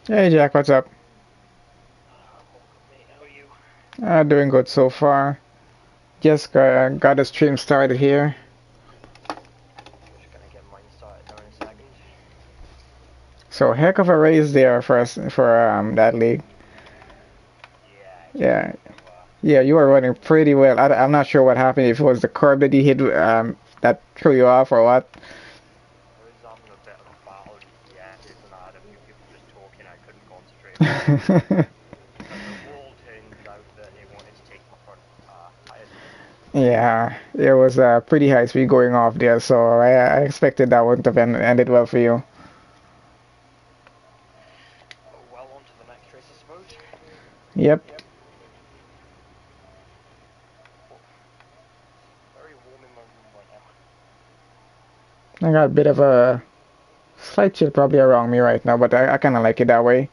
Hey Jack, what's up? I'm all good, mate. How are you? Doing good so far. Just got the stream started here. Just gonna get mine started now in a second. So heck of a race there for us for that league. Yeah, it's been Yeah, good though. yeah, you were running pretty well. I'm not sure what happened. If it was the curb that you hit that threw you off or what. I was having a bit of a battle yesterday, and I had a few people just talking. I couldn't concentrate properly, and the wall turns out that it wanted to take my front tires with it. Yeah, there was a pretty high speed going off there, so I expected that wouldn't have ended well for you. Oh well, on to the next race, I suppose. Yep, Oh, very warm in my room right now. I got a bit of a slight chill probably around me right now, but I kind of like it that way.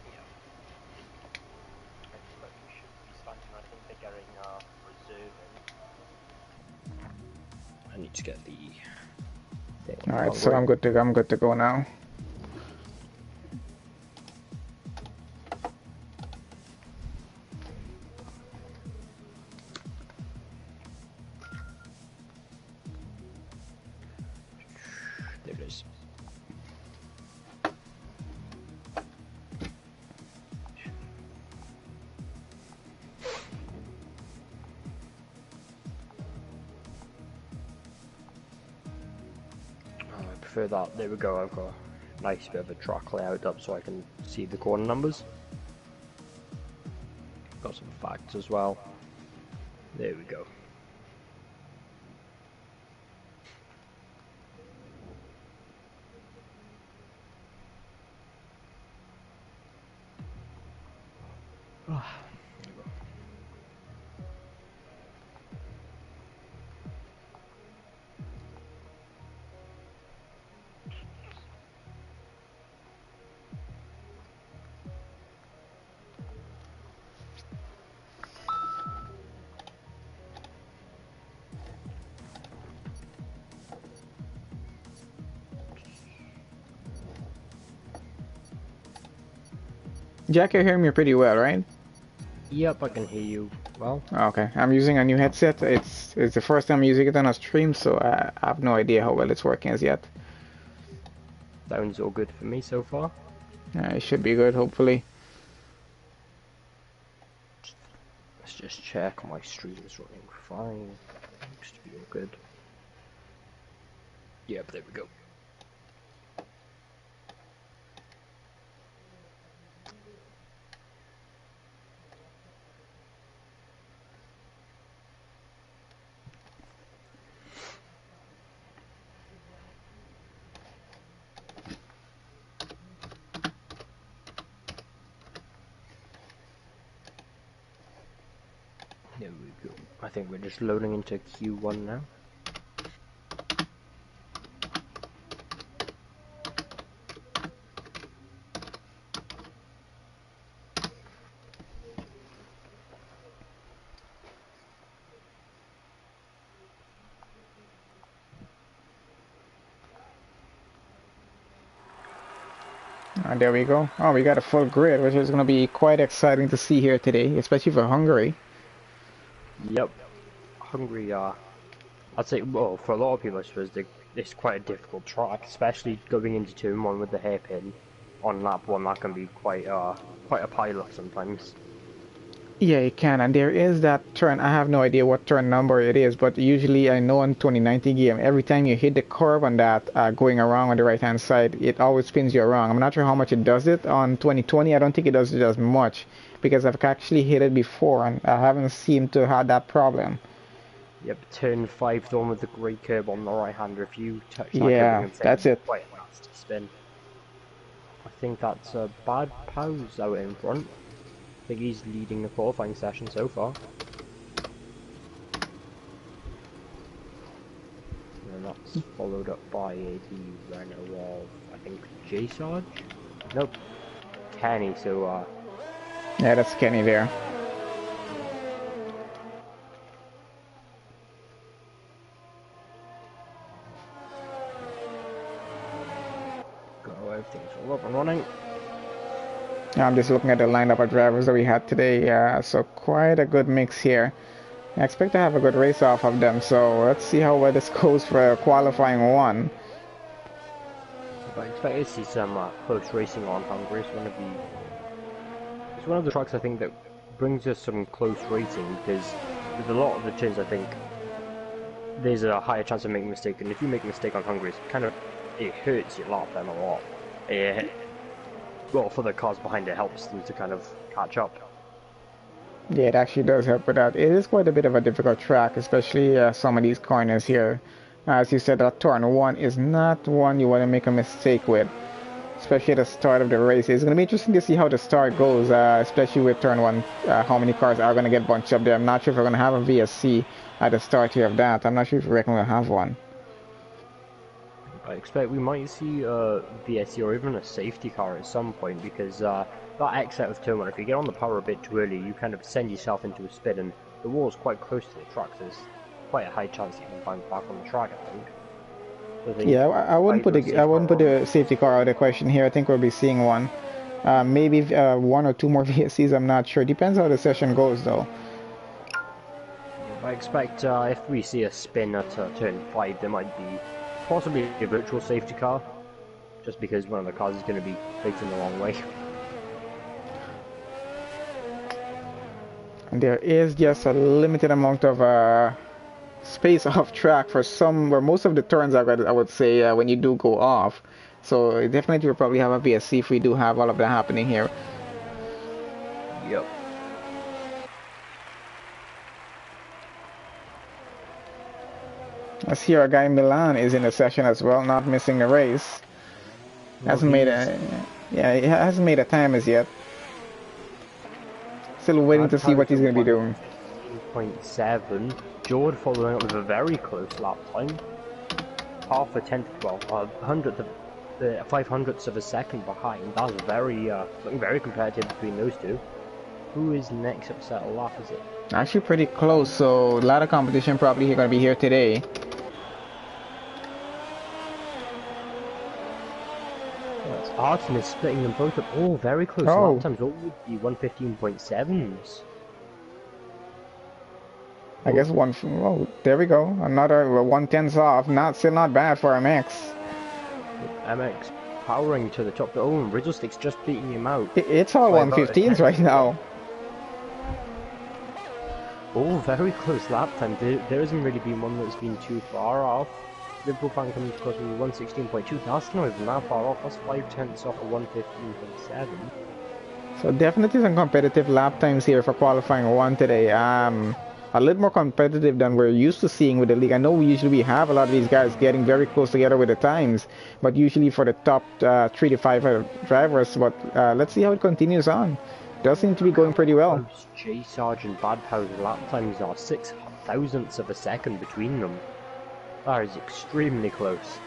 Yeah, but we should be starting. I think they're getting reserve in. I need to get the thing All for right, so Hungary. I'm good to go now. There it is. Oh, I prefer that. There we go. I've got a nice bit of a track layout up so I can see the corner numbers. Got some facts as well. There we go. Jack, you're hearing me pretty well, right? Yep, I can hear you well. Okay, I'm using a new headset. It's the first time I'm using it on a stream, so I have no idea how well it's working as yet. Sounds all good for me so far. It should be good, hopefully. Let's just check my stream is running fine. Looks to be all good. Yep, there we go. There we go. I think we're just loading into Q1 now. There we go. Oh, we got a full grid, which is going to be quite exciting to see here today, especially for Hungary. Yep. Hungry, I'd say, well, for a lot of people, I suppose, it's quite a difficult track, especially going into turn one with the hairpin on lap one. That can be quite a pileup sometimes. Yeah, you can, and there is that turn. I have no idea what turn number it is, but usually I know on 2019 game, every time you hit the curve on that going around on the right hand side, it always spins you around. I'm not sure how much it does it on 2020. I don't think it does it as much because I've actually hit it before and I haven't seemed to have that problem. Yep, turn five, the one with the grey curb on the right hander. If you touch that curb, it Yeah, can that's send it. quite a nasty spin. I think that's a bad pause out in front. I think he's leading the qualifying session so far. And that's followed up by the Renault of, I think, J Sarge? Nope, Kenny, so Yeah, that's Kenny there. I'm just looking at the lineup of drivers that we had today. So quite a good mix here. I expect to have a good race off of them. So let's see how well this goes for qualifying one. I expect to see some close racing on Hungary. It's one of the tracks I think that brings us some close racing, because with a lot of the turns I think there's a higher chance of making a mistake, and if you make a mistake on Hungary, it hurts your lap time a lot. Well, for the cars behind, it helps them to kind of catch up. Yeah, it actually does help with that. It is quite a bit of a difficult track, especially some of these corners here. As you said, that turn one is not one you want to make a mistake with, especially at the start of the race. It's going to be interesting to see how the start goes, especially with turn one, how many cars are going to get bunched up there. I'm not sure if we're going to have a VSC at the start here of that. I'm not sure if we reckon we'll have one. I expect we might see a VSC or even a safety car at some point, because that exit of turn one, if you get on the power a bit too early, you kind of send yourself into a spin, and the wall is quite close to the track, so there's quite a high chance you can find back on the track, I think. Yeah, I wouldn't put a safety car out of the question here. I think we'll be seeing one. Maybe one or two more VSCs, I'm not sure. Depends how the session goes, though. I expect if we see a spin at turn 5, there might be possibly a virtual safety car, just because one of the cars is going to be facing the wrong way. And there is just a limited amount of space off track for where most of the turns are, I would say, when you do go off. So definitely we'll probably have a VSC if we do have all of that happening here. Yep. I see our guy Milan is in the session as well, not missing the race. Hasn't made he hasn't made a time as yet. Still waiting to see what he's going to be doing. 0.7. Jord following up with a very close lap time. Half a tenth, well, 500ths of a second behind. That's looking very competitive between those two. Who is next up set a lap, is it? Actually pretty close, so a lot of competition probably going to be here today. Artin is splitting them both up. Oh, very close lap times. What would be 1:15.7s? I guess oh, there we go. Another 1/10 off. Still not bad for MX. MX powering to the top. Oh, and Riddlestick's just beating him out. It's all 1:15s right now. Oh, very close lap time. There hasn't really been one that's been too far off. Liverpool fan coming across with 1:16.2. That's not even that far off. That's 5/10 off of 1:15.7. So definitely some competitive lap times here for qualifying one today. A little more competitive than we're used to seeing with the league. I know we have a lot of these guys getting very close together with the times, but usually for the top 3 to 5 drivers. But let's see how it continues on. Does seem to be going pretty well. J Sargent Bad Powder lap times are 0.006 of a second between them. That is extremely close.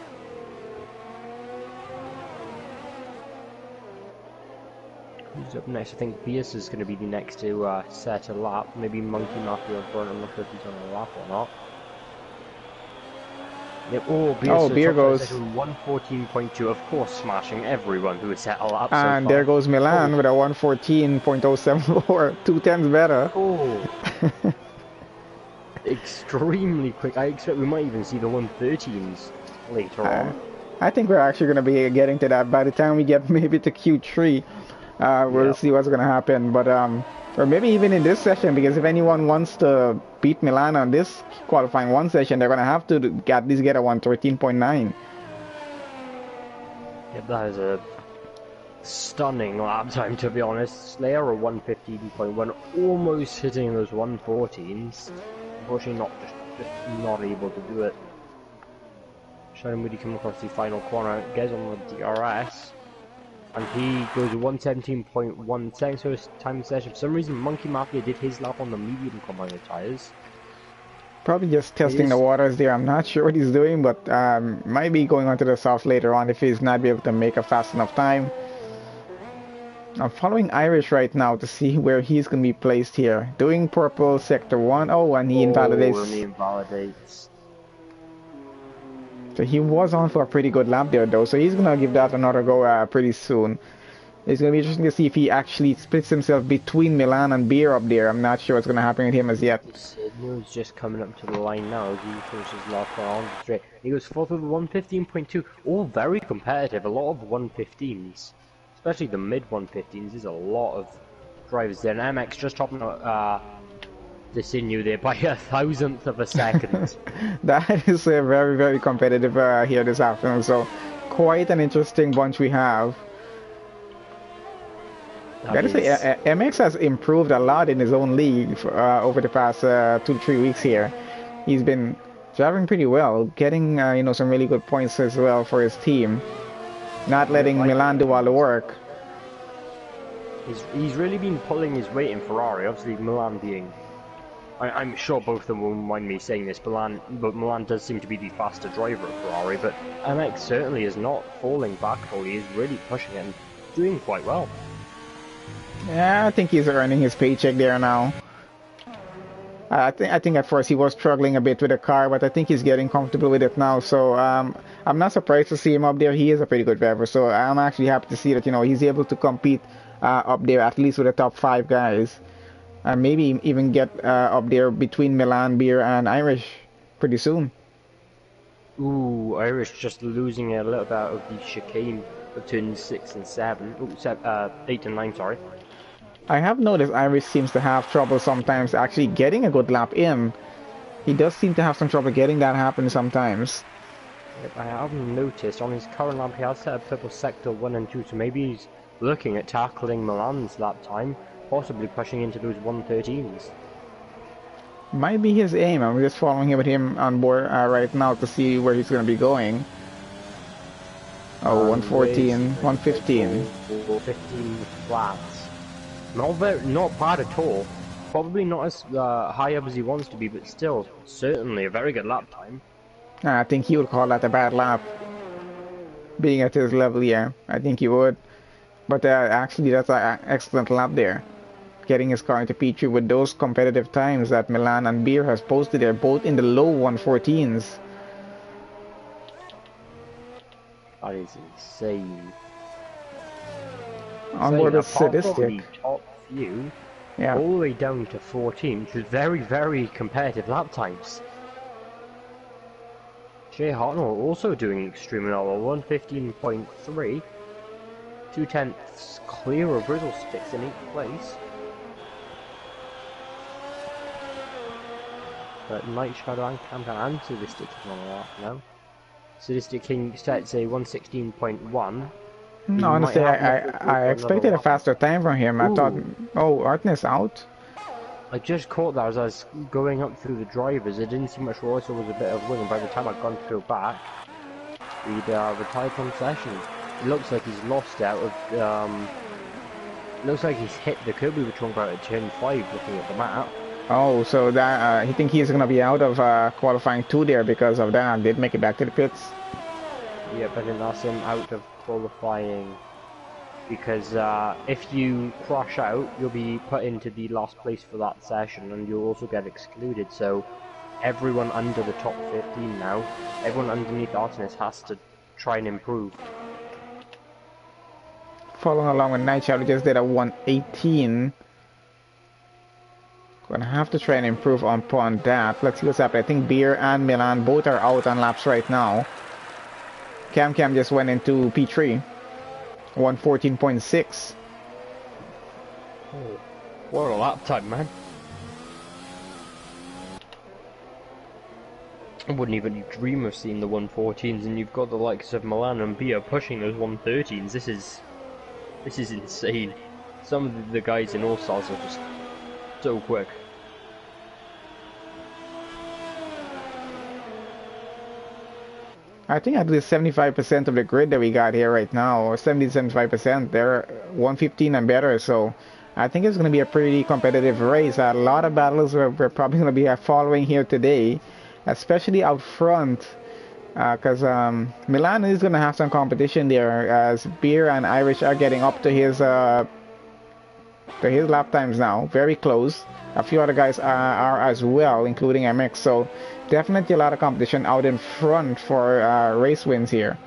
Who's up next? I think Bias is going to be the next to set a lap. Maybe Monkey Mafia or Burn. I'm not sure if he's on a lap or not. Yep. Oh, Beer goes 1:14.2. Of course, smashing everyone who has set a lap. And so there goes Milan with a 1:14.074. 2/10 better. Oh. Extremely quick. I expect we might even see the 1:13s later on. I think we're actually going to be getting to that by the time we get maybe to Q3. We'll see what's going to happen, but or maybe even in this session, because if anyone wants to beat Milan on this qualifying one session, they're going to have to at least get a 1:13.9. Yep, that is a stunning lap time, to be honest. Slayer a 1:15.1, almost hitting those 1:14s. Unfortunately, just not able to do it. Sharon Moody come across the final corner, gets on the DRS, and he goes 1:17.1 seconds for his time session. For some reason, Monkey Mafia did his lap on the medium combiner tires. Probably just testing the waters there. I'm not sure what he's doing, but might be going on to the soft later on if he's not be able to make a fast enough time. I'm following Irish right now to see where he's going to be placed here. Doing purple sector 1. Oh, and he invalidates. So he was on for a pretty good lap there, though. So he's going to give that another go pretty soon. It's going to be interesting to see if he actually splits himself between Milan and Beer up there. I'm not sure what's going to happen with him as yet. Sidney's just coming up to the line now as he finishes last round straight. He goes fourth with 115.2. All very competitive. A lot of 115s, especially the mid 115s. There's a lot of drivers there. And MX just topping the Sinew there by 1,000th of a second. That is very, very competitive here this afternoon. So quite an interesting bunch we have. Gotta say, MX has improved a lot in his own league over the past 2-3 weeks here. He's been driving pretty well, getting you know, some really good points as well for his team. Not letting Milan do all the work. He's really been pulling his weight in Ferrari. Obviously, Milan being, I'm sure both of them won't mind me saying this, but Milan does seem to be the faster driver at Ferrari. But MX certainly is not falling back. He is really pushing it and doing quite well. Yeah, I think he's earning his paycheck there now. I think at first he was struggling a bit with the car, but I think he's getting comfortable with it now. So I'm not surprised to see him up there. He is a pretty good driver, so I'm actually happy to see that, you know, he's able to compete up there at least with the top 5 guys, and maybe even get up there between Milan, Beer, and Irish pretty soon. Ooh, Irish just losing a little bit of the chicane of turns 6 and 7. Ooh, 8 and 9, sorry. I have noticed Irish seems to have trouble sometimes actually getting a good lap in. He does seem to have some trouble getting that happen sometimes. Yep, I have noticed on his current lap he has set a purple sector 1 and 2, so maybe he's looking at tackling Milan's lap time, possibly pushing into those 113s. Might be his aim. I'm just following him with him on board right now to see where he's going to be going. Oh, 114, 115. 15 flats. Not bad at all. Probably not as high up as he wants to be, but still, certainly a very good lap time. I think he would call that a bad lap. Being at his level, yeah, I think he would. But actually, that's an excellent lap there. Getting his car into P3 with those competitive times that Milan and Beer has posted there, both in the low 114s. That is insane. On board with Sadistic. Top few, yeah, all the way down to 14, which is very, very competitive lap times. Jay Hartnell also doing extremely well, 115.3, 2/10 clear of Grizzle Sticks in 8th place. But Night Shadow and Campan and Sadistic is on the lap now. Sadistic King sets a 116.1. No, honestly, I expected a faster time from him. I thought, oh, Artness out? I just caught that as I was going up through the drivers. It didn't see much roll, so it was a bit of wing, and by the time I'd gone through back, he'd retired from session. It looks like he's lost out of, looks like he's hit the curb we were talking about at turn 5 looking at the map. Oh, so that, he think he's going to be out of qualifying 2 there because of that. Did make it back to the pits. Yep, I think that's him out of qualifying, because if you crash out, you'll be put into the last place for that session, and you'll also get excluded. So everyone under the top 15 now, everyone underneath Artemis has to try and improve. Following along with Night Shadow, just did a 118. Gonna have to try and improve upon that. Let's see what's happening. I think Beer and Milan both are out on laps right now. Cam just went into P3, 114.6. Oh, what a lap time, man. I wouldn't even dream of seeing the 114s, and you've got the likes of Milan and Bia pushing those 113s. This is insane. Some of the guys in All Stars are just so quick. I think at least 75% of the grid that we got here right now, or 70-75%, they're 115 and better. So I think it's going to be a pretty competitive race. A lot of battles we're probably going to be following here today, especially out front, because Milan is going to have some competition there as Beer and Irish are getting up to his lap times now, very close. A few other guys are as well, including MX. So definitely a lot of competition out in front for race wins here.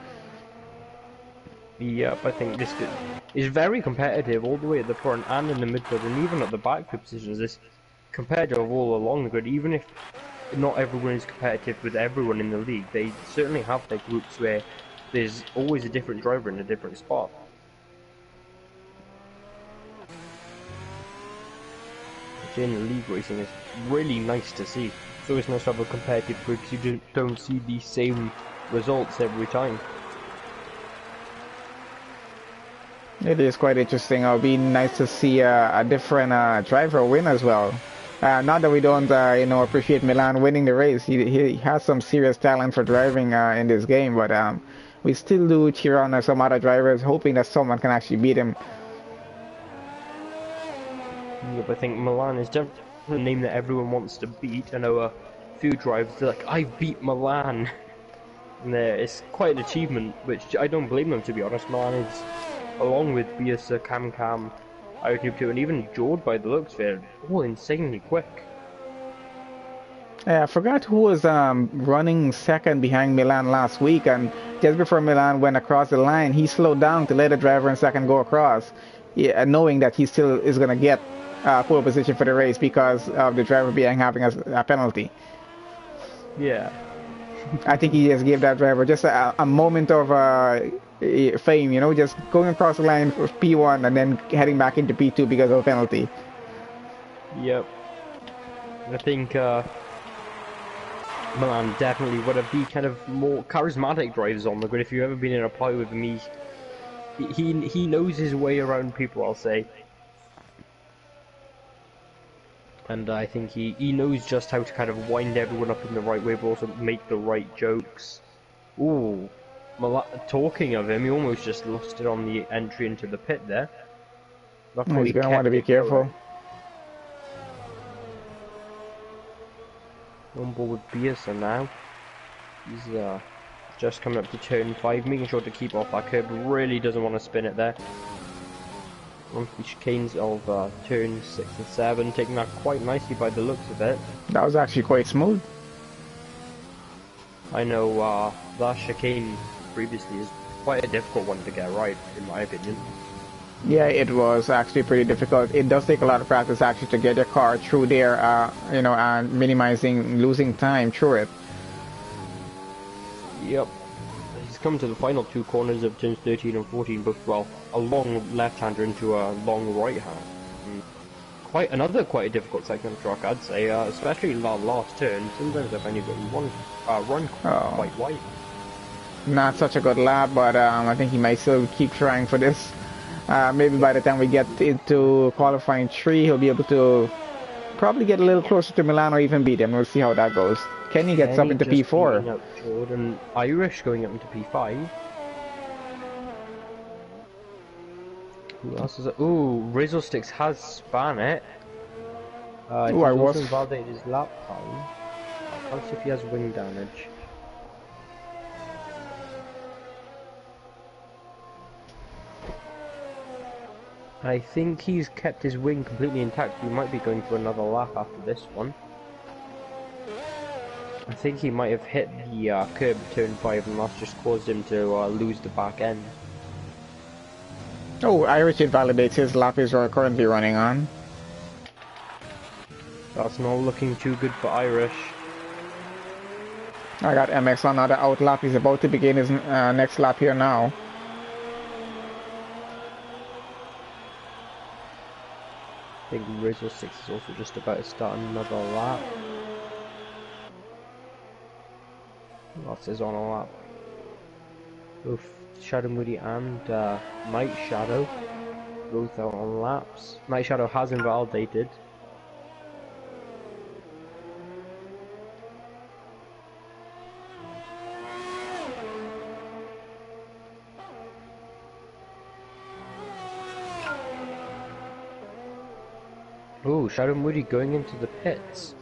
Yep, I think this is very competitive all the way at the front and in the midfield and even at the back positions. This competitive all along the grid, even if not everyone is competitive with everyone in the league, they certainly have their groups where there's always a different driver in a different spot. Which in league racing is really nice to see. It's always nice to have a competitive grid because you don't see the same results every time. It is quite interesting. It'll be nice to see a different driver win as well. Not that we don't, appreciate Milan winning the race. He has some serious talent for driving in this game, but we still do cheer on some other drivers, hoping that someone can actually beat him. Yep, I think Milan is definitely a name that everyone wants to beat. I know a few drivers are like, I beat Milan. And it's quite an achievement, which I don't blame them, to be honest. Milan is, along with Bielsa, Cam, Iron2, and even Jord by the looks of it, all insanely quick. I forgot who was running second behind Milan last week, and just before Milan went across the line, he slowed down to let the driver in second go across, knowing that he still is going to get pole position for the race because of the driver being having a penalty. Yeah. I think he just gave that driver just a moment of fame, just going across the line for P1 and then heading back into P2 because of a penalty. Yep. I think Milan definitely one of the kind of more charismatic drivers on the grid. If you've ever been in a fight with him, he knows his way around people, I'll say. And I think he knows just how to kind of wind everyone up in the right way, but also make the right jokes. Ooh, talking of him, he almost just lost it on the entry into the pit there. He's going to want to be careful. On board with Bielsa now. He's just coming up to turn 5, making sure to keep off that curb. Really doesn't want to spin it there. On the chicanes of turn 6 and 7, taking that quite nicely by the looks of it. That was actually quite smooth. I know that chicane previously is quite a difficult one to get right, in my opinion. Yeah, it was actually pretty difficult. It does take a lot of practice actually to get your car through there, and minimizing losing time through it. Yep. He's come to the final 2 corners of turns 13 and 14, but well, a long left-hander into a long right-hand. Quite a difficult section of the track, I'd say, especially in that last turn. Sometimes I find you've got one run quite wide. Not such a good lap, but I think he might still keep trying for this. Maybe by the time we get into qualifying 3, he'll be able to probably get a little closer to Milan or even beat him. We'll see how that goes. Kenny gets up into P4. Jordan Irish going up into P5. Who else is it? Ooh, Rizzo Sticks has span it. Ooh, I was. Invalidated his lap time. I'll see if he has wing damage. I think he's kept his wing completely intact. He might be going for another lap after this one. I think he might have hit the curb turn 5 and that's just caused him to lose the back end. Oh, Irish invalidates his lap he's currently running on. That's not looking too good for Irish. I got MX on another out lap. He's about to begin his next lap here now. I think Rizzo 6 is also just about to start another lap. Lots is on a lap. Both Shadow Moody and Night Shadow both out on laps. Night Shadow has invalidated. Oh, Shadow Moody going into the pits.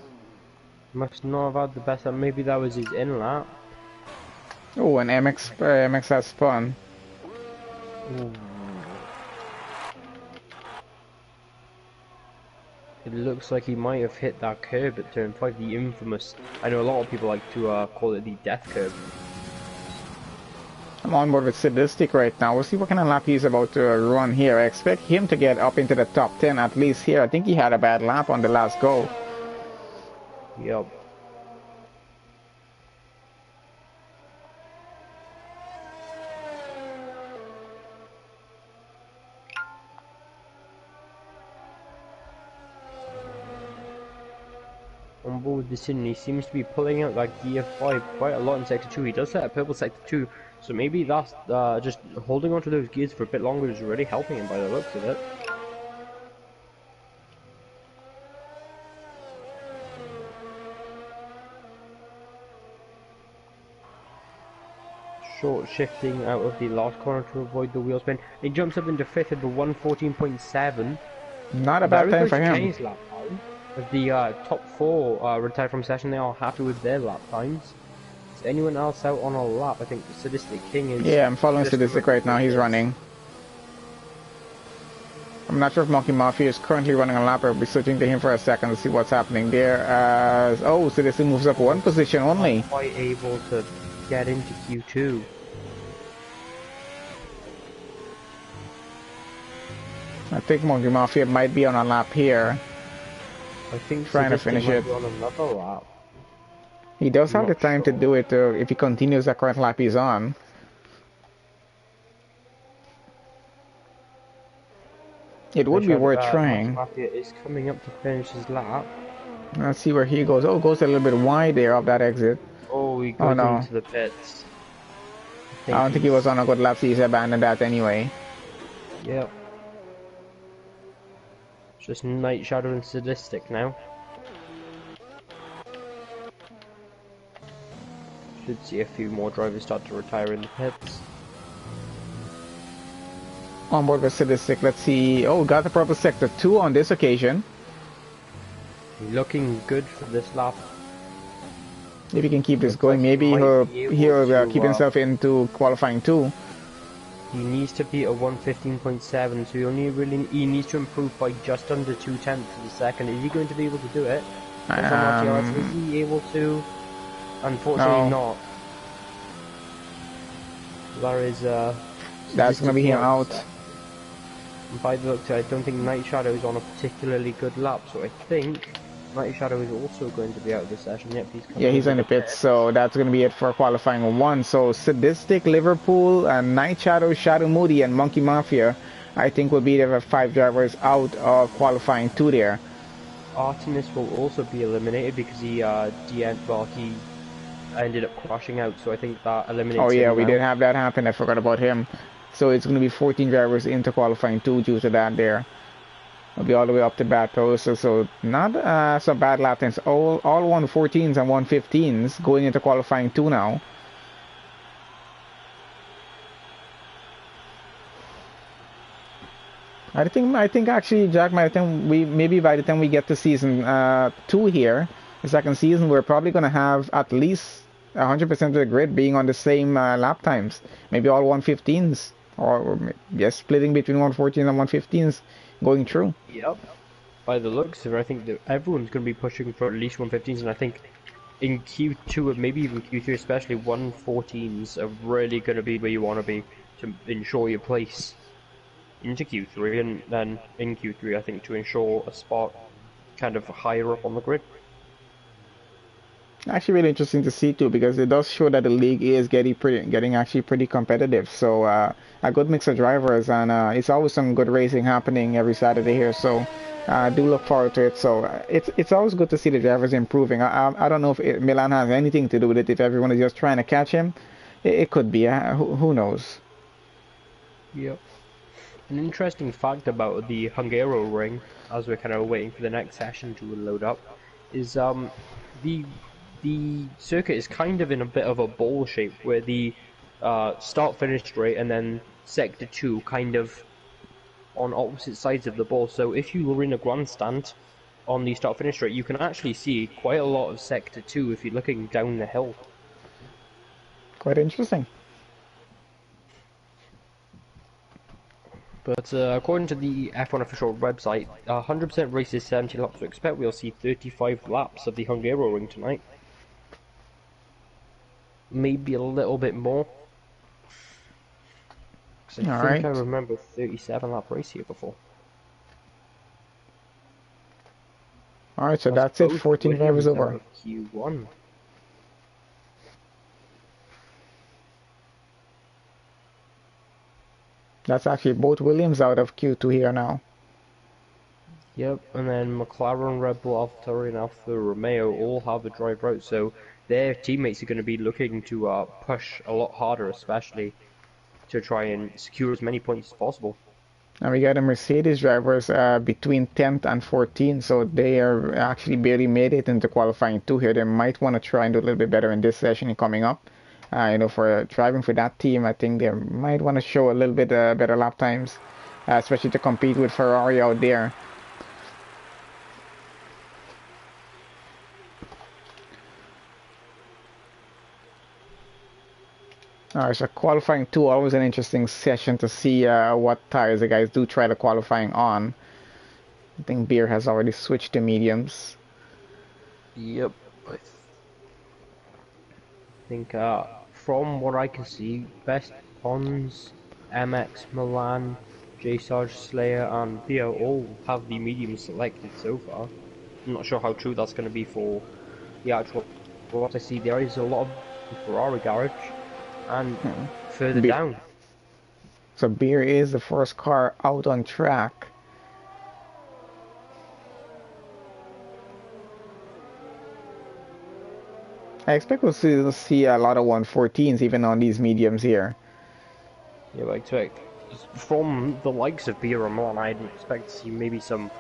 Must not have had the best lap. Maybe that was his in lap. Oh, and MX has spun. Ooh. It looks like he might have hit that curb at turn 5, the infamous. I know a lot of people like to call it the death curb. I'm on board with Sadistic right now. We'll see what kind of lap he's about to run here. I expect him to get up into the top 10 at least here. I think he had a bad lap on the last go. Yep. On board with the Sin, he seems to be pulling out that gear 5 quite a lot in sector 2. He does set a purple sector 2, so maybe that's just holding on to those gears for a bit longer is really helping him by the looks of it. Short shifting out of the last corner to avoid the wheel spin. He jumps up into 5th at the 1:14.7. Not a bad time for him. Lap time. The top 4 retired from session, they are happy with their lap times. Is anyone else out on a lap? I think Sadistic King is... Yeah, I'm following Sadistic right now. He's running. I'm not sure if Monkey Mafia is currently running a lap. I'll be switching to him for a second to see what's happening there. As oh, Sadistic moves up one position only. Quite able to get into Q2. I think Monkey Mafia might be on a lap here. I think trying to finish it. On another lap. He does have the time to do it if he continues the current lap he's on. It would be worth trying. Mafia is coming up to finish his lap. Let's see where he goes. Oh, goes a little bit wide there off that exit. Oh, he goes into the pits. I don't think he was on a good lap, so he's abandoned that anyway. Yep. Just Night Shadow and Sadistic now. Should see a few more drivers start to retire in the pits. On board with Sadistic, let's see. Oh, got the proper sector 2 on this occasion. Looking good for this lap. If he can keep this going, maybe he'll keep himself into qualifying 2. He needs to be at 1:15.7, so he needs to improve by just under 0.2 of a second. Is he going to be able to do it? Is he able to? Unfortunately not. There is that's going to be him out. By the looks, I don't think Night Shadow is on a particularly good lap, so I think Night Shadow is also going to be out of the session. Yep, he's in the pits, so that's going to be it for qualifying 1. So Sadistic, Liverpool, and Night Shadow, Shadow Moody, and Monkey Mafia, I think will be the 5 drivers out of qualifying 2 there. Artemis will also be eliminated because he ended up crashing out, so I think that eliminates him. Oh yeah, we did have that happen. I forgot about him. So it's going to be 14 drivers into qualifying 2 due to that there. Will be all the way up to Batos, so not some bad lap times. All 114s and 115s going into qualifying 2 now. I think actually, Jack, by the time we get to season 2 here, the second season, we're probably going to have at least 100% of the grid being on the same lap times. Maybe all 115s, or just splitting between 114s and 115s. Going through. Yep. By the looks of it, I think that everyone's going to be pushing for at least 115s, and I think in Q2 and maybe even Q3 especially, 114s are really going to be where you want to be to ensure your place into Q3, and then in Q3 I think to ensure a spot kind of higher up on the grid. Actually really interesting to see too, because it does show that the league is getting actually pretty competitive. So a good mix of drivers, and it's always some good racing happening every Saturday here. So do look forward to it. So it's always good to see the drivers improving. I don't know if Milan has anything to do with it. If everyone is just trying to catch him, it could be. Who knows? Yep. An interesting fact about the Hungarian ring, as we're kind of waiting for the next session to load up, is the circuit is kind of in a bit of a bowl shape, where the start-finish straight and then sector 2 kind of on opposite sides of the ball. So if you were in a grandstand on the start-finish straight, you can actually see quite a lot of sector 2 if you're looking down the hill. Quite interesting. But according to the F1 official website, 100% race is 70 laps, so expect we'll see 35 laps of the Hungarian ring tonight. Maybe a little bit more. I think I Alright. remember 37 lap race here before. Alright, so That's that's it. both 14 drivers Williams out over. of Q1. That's actually both Williams out of Q2 here now. Yep, and then McLaren, Red Bull, AlphaTauri, and Alfa Romeo all have a driver out, so their teammates are going to be looking to push a lot harder, especially to try and secure as many points as possible. And we got the Mercedes drivers between 10th and 14th, so they are actually barely made it into qualifying two here. They might want to try and do a little bit better in this session coming up. For driving for that team, I think they might want to show a little bit better lap times, especially to compete with Ferrari out there. Alright, so qualifying two, always an interesting session to see what tires the guys do try the qualifying on. I think Beer has already switched to mediums. Yep, I think from what I can see, Best Pons, MX Milan, J Sarge Slayer, and Theo all have the medium selected so far. I'm not sure how true that's going to be for the actual. What I see there is a lot of Ferrari garage, and further Be down. So Beer is the first car out on track. I expect we'll see a lot of 114s even on these mediums here. Yeah, I expect from the likes of Beer and Milan, I'd expect to see maybe some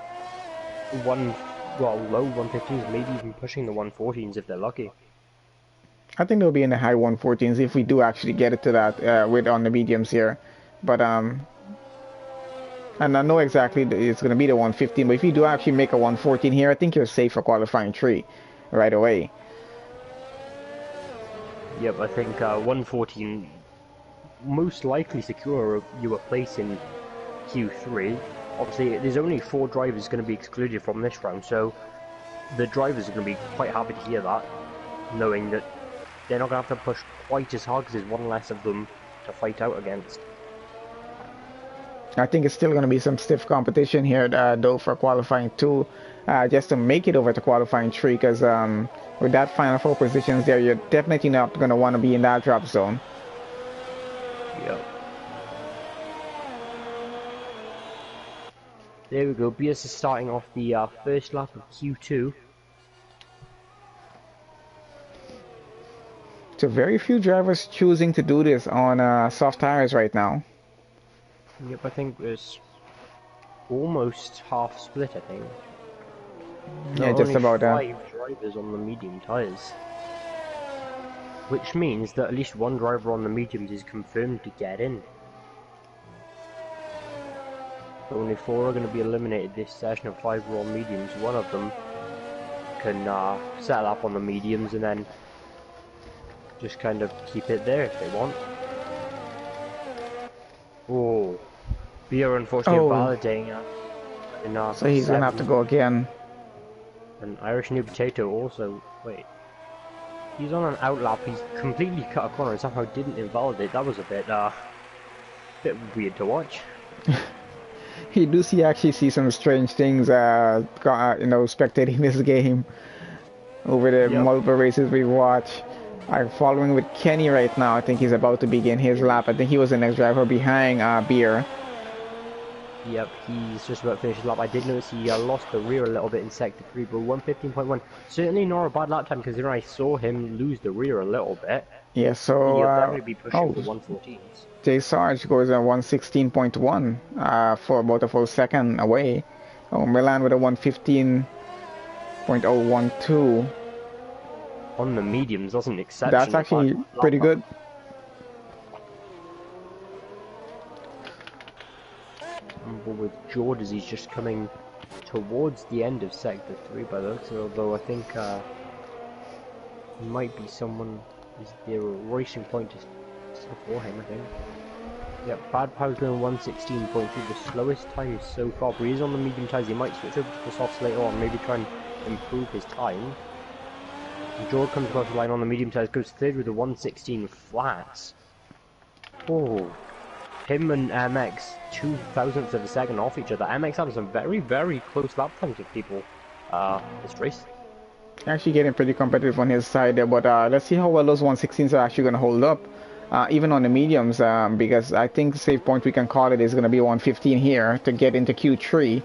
low 115s, maybe even pushing the 114s if they're lucky. I think they'll be in the high 114s if we do actually get it to that with on the mediums here. But and I know exactly it's going to be the 115, but if you do actually make a 114 here, I think you're safe for qualifying 3 right away. Yep, I think 114 most likely secure you a place in Q3. Obviously, there's only 4 drivers going to be excluded from this round, so the drivers are going to be quite happy to hear that, knowing that they're not going to have to push quite as hard because there's one less of them to fight out against. I think it's still going to be some stiff competition here, though, for qualifying 2, just to make it over to qualifying 3, because with that final 4 positions there, you're definitely not going to want to be in that drop zone. Yep. There we go, BS is starting off the first lap of Q2. So very few drivers choosing to do this on soft tires right now. Yep, I think there's almost half split, I think. Yeah, just about that. 5 drivers on the medium tyres. Which means that at least one driver on the mediums is confirmed to get in. Only 4 are going to be eliminated this session of 5 are on mediums. One of them can settle up on the mediums and then just kind of keep it there if they want. Oh, Beer unfortunately validating so he's going to have to go again. And Irish New Potato also, wait. He's on an outlap, he's completely cut a corner and somehow didn't invalidate. That was a bit weird to watch. You do actually see some strange things, spectating this game over the multiple races we watch. I'm following with Kenny right now. I think he's about to begin his lap. I think he was the next driver behind Beer. Yep, he's just about to finish his lap. I did notice he lost the rear a little bit in Sector 3, but 115.1. Certainly not a bad lap time considering I saw him lose the rear a little bit. Yeah, so... He'll definitely be pushing the 114s. J Sarge goes at 116.1 for about a full second away. Milan with a 115.012. On the mediums, that's an exception. That's actually pretty good. With George as he's just coming towards the end of Sector 3 by the looks of it, although I think might be someone, is there a racing point just before him, I think. Yep, Bad Pow's doing 116.2, the slowest time so far, but he's on the medium tyres. He might switch over to the softs later on, maybe try and improve his time. And George comes across the line on the medium tyres, goes third with the 116 flats. Oh. him and MX 0.02 of a second off each other. MX having some very, very close lap times with people this race. Actually getting pretty competitive on his side there, but let's see how well those 116s are actually going to hold up. Even on the mediums, because I think the safe point we can call it is going to be 115 here to get into Q3.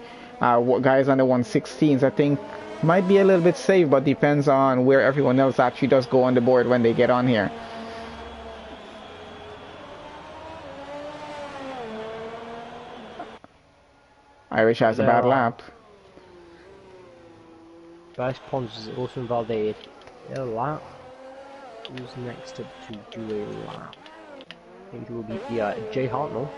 Guys on the 116s, I think, might be a little bit safe, but depends on where everyone else actually does go on the board when they get on here. Irish has a bad lap. Best Pons is also invalidated. A lap. Who's next up to do a lap? I think it will be Jay Hartnell.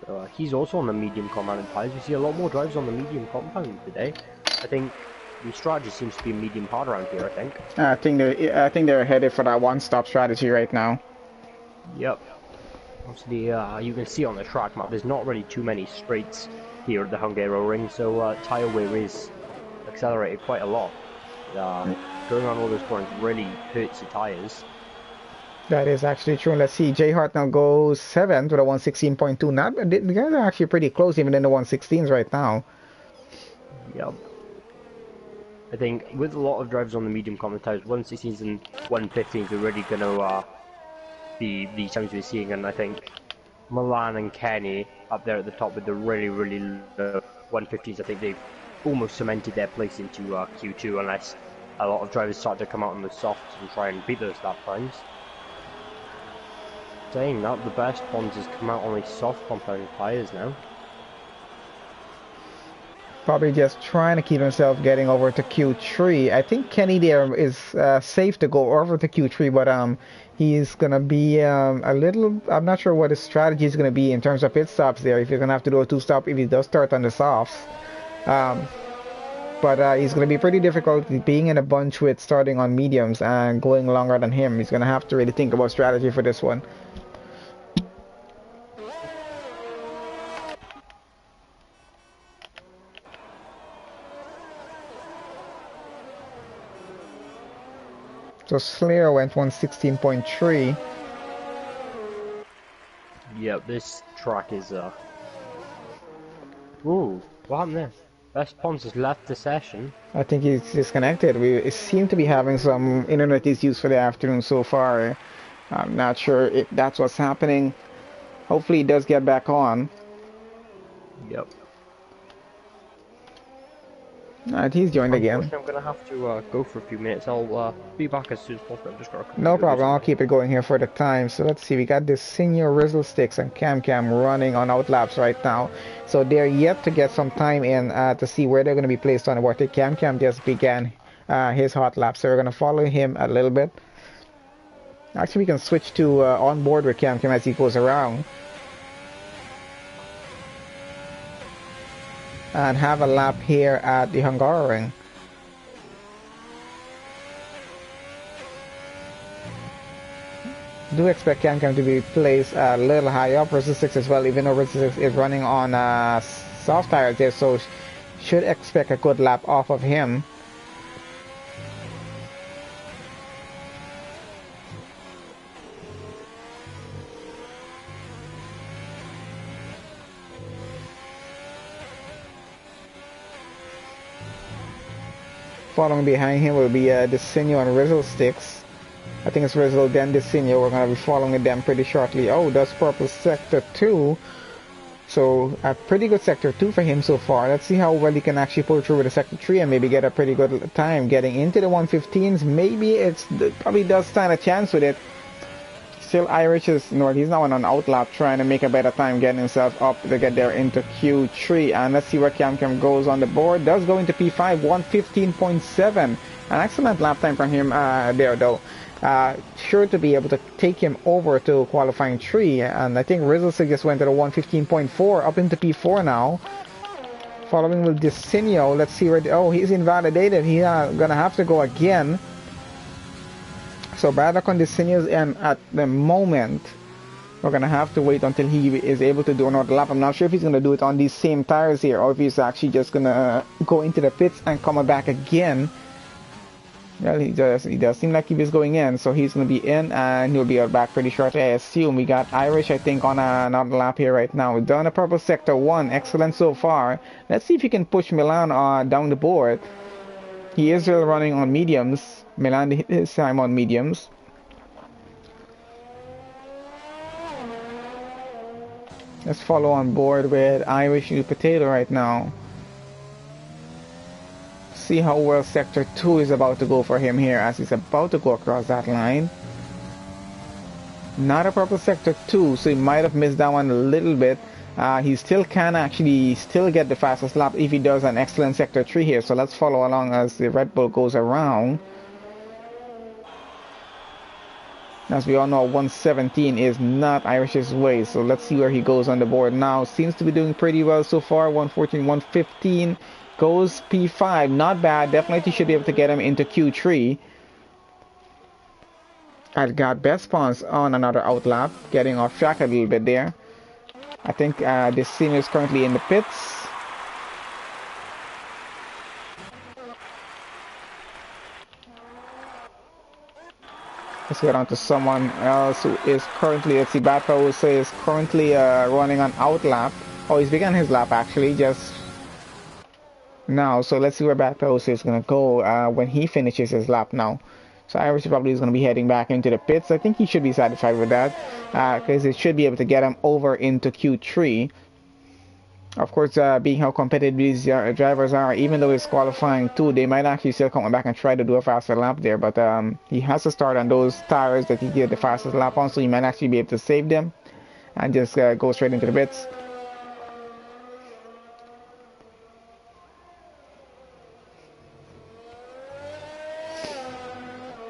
So, he's also on the medium compound tyres. We see a lot more drivers on the medium compound today. I think the strategy seems to be medium hard around here. I think they're headed for that one-stop strategy right now. Yep. Obviously, you can see on the track map, there's not really too many straights here at the Hungaroring, so tyre wear is accelerated quite a lot. Going on all those corners really hurts the tyres. That is actually true. Let's see, Jay Hart now goes 7th with a 116.2. Not the guys are actually pretty close, even in the 116s right now. Yep. I think with a lot of drivers on the medium common tyres, 116s and 115s are really going to be the times we're seeing, and I think Milan and Kenny up there at the top with the really, really low 150s, I think they've almost cemented their place into Q2 unless a lot of drivers start to come out on the softs and try and beat those lap times. Saying that, the best ones has come out on these soft compound tyres now. Probably just trying to keep himself getting over to Q3. I think Kenny there is safe to go over to Q3, but he's going to be a little... I'm not sure what his strategy is going to be in terms of pit stops there, if he's going to have to do a 2-stop if he does start on the softs. But he's going to be pretty difficult being in a bunch with starting on mediums and going longer than him. He's going to have to really think about strategy for this one. So Slayer went 116.3. Yep, this track is Ooh, what happened there? Best Pons has left the session. I think he's disconnected. We seem to be having some internet issues for the afternoon so far. I'm not sure if that's what's happening. Hopefully he does get back on. Yep. Alright, he's joined again. I'm going to have to go for a few minutes. I'll be back as soon as possible. I'm just gonna no problem, I'll keep it going here for the time. So let's see, we got this Senior Rizzle Sticks and Cam running on outlaps right now. So they're yet to get some time in to see where they're going to be placed on the board. Cam just began his hot lap, so we're going to follow him a little bit. Actually, we can switch to on board with Cam as he goes around. And have a lap here at the Hungarian. Do expect Cam to be placed a little high up. Rizzle 6 as well, even though Rizzle 6 is running on soft tires there, so should expect a good lap off of him. Following behind him will be Desinio and Rizzle Sticks. I think it's Rizzle then Desinio. We're going to be following them pretty shortly. Oh, does purple sector 2. So a pretty good sector 2 for him so far. Let's see how well he can actually pull through with a sector 3 and maybe get a pretty good time getting into the 115s. Maybe it probably does stand a chance with it. Still Irish is he's now on an outlap trying to make a better time getting himself up to get there into Q3. And let's see where Cam goes on the board. Does go into P5, 115.7. An excellent lap time from him there though. Sure to be able to take him over to qualifying 3. And I think Rizzle just went to the 115.4 up into P4 now. Following with Desinio. Let's see where he's invalidated. He's gonna have to go again. So bad luck on Desinio's end at the moment. We're going to have to wait until he is able to do another lap. I'm not sure if he's going to do it on these same tires here or if he's actually just going to go into the pits and come back again. Well, he does seem like he was going in, so he's going to be in and he'll be out back pretty shortly. I assume we got Irish, I think, on another lap here right now. We've done a purple sector 1, excellent so far. Let's see if he can push Milan down the board. He is still running on mediums. Milan his time on mediums. Let's follow on board with Irish New Potato right now. See how well sector 2 is about to go for him here as he's about to go across that line. Not a purple sector 2, so he might have missed that one a little bit. He still can actually still get the fastest lap if he does an excellent sector 3 here. So let's follow along as the Red Bull goes around. As we all know, 117 is not Irish's way, so let's see where he goes on the board now. Seems to be doing pretty well so far. 114, 115. Goes P5, not bad. Definitely should be able to get him into Q3. I've got best spawns on another outlap, getting off track a little bit there. I think this senior is currently in the pits. Let's get on to someone else who is currently, let's see, Batpa will say is currently running an outlap. Oh, he's begun his lap actually, just now, so let's see where Batpose is going to go when he finishes his lap now. So Irish probably is going to be heading back into the pits. I think he should be satisfied with that because it should be able to get him over into Q3. Of course, being how competitive these drivers are, even though it's qualifying too, they might actually still come back and try to do a faster lap there. But he has to start on those tires that he did the fastest lap on, so he might actually be able to save them and just go straight into the pits.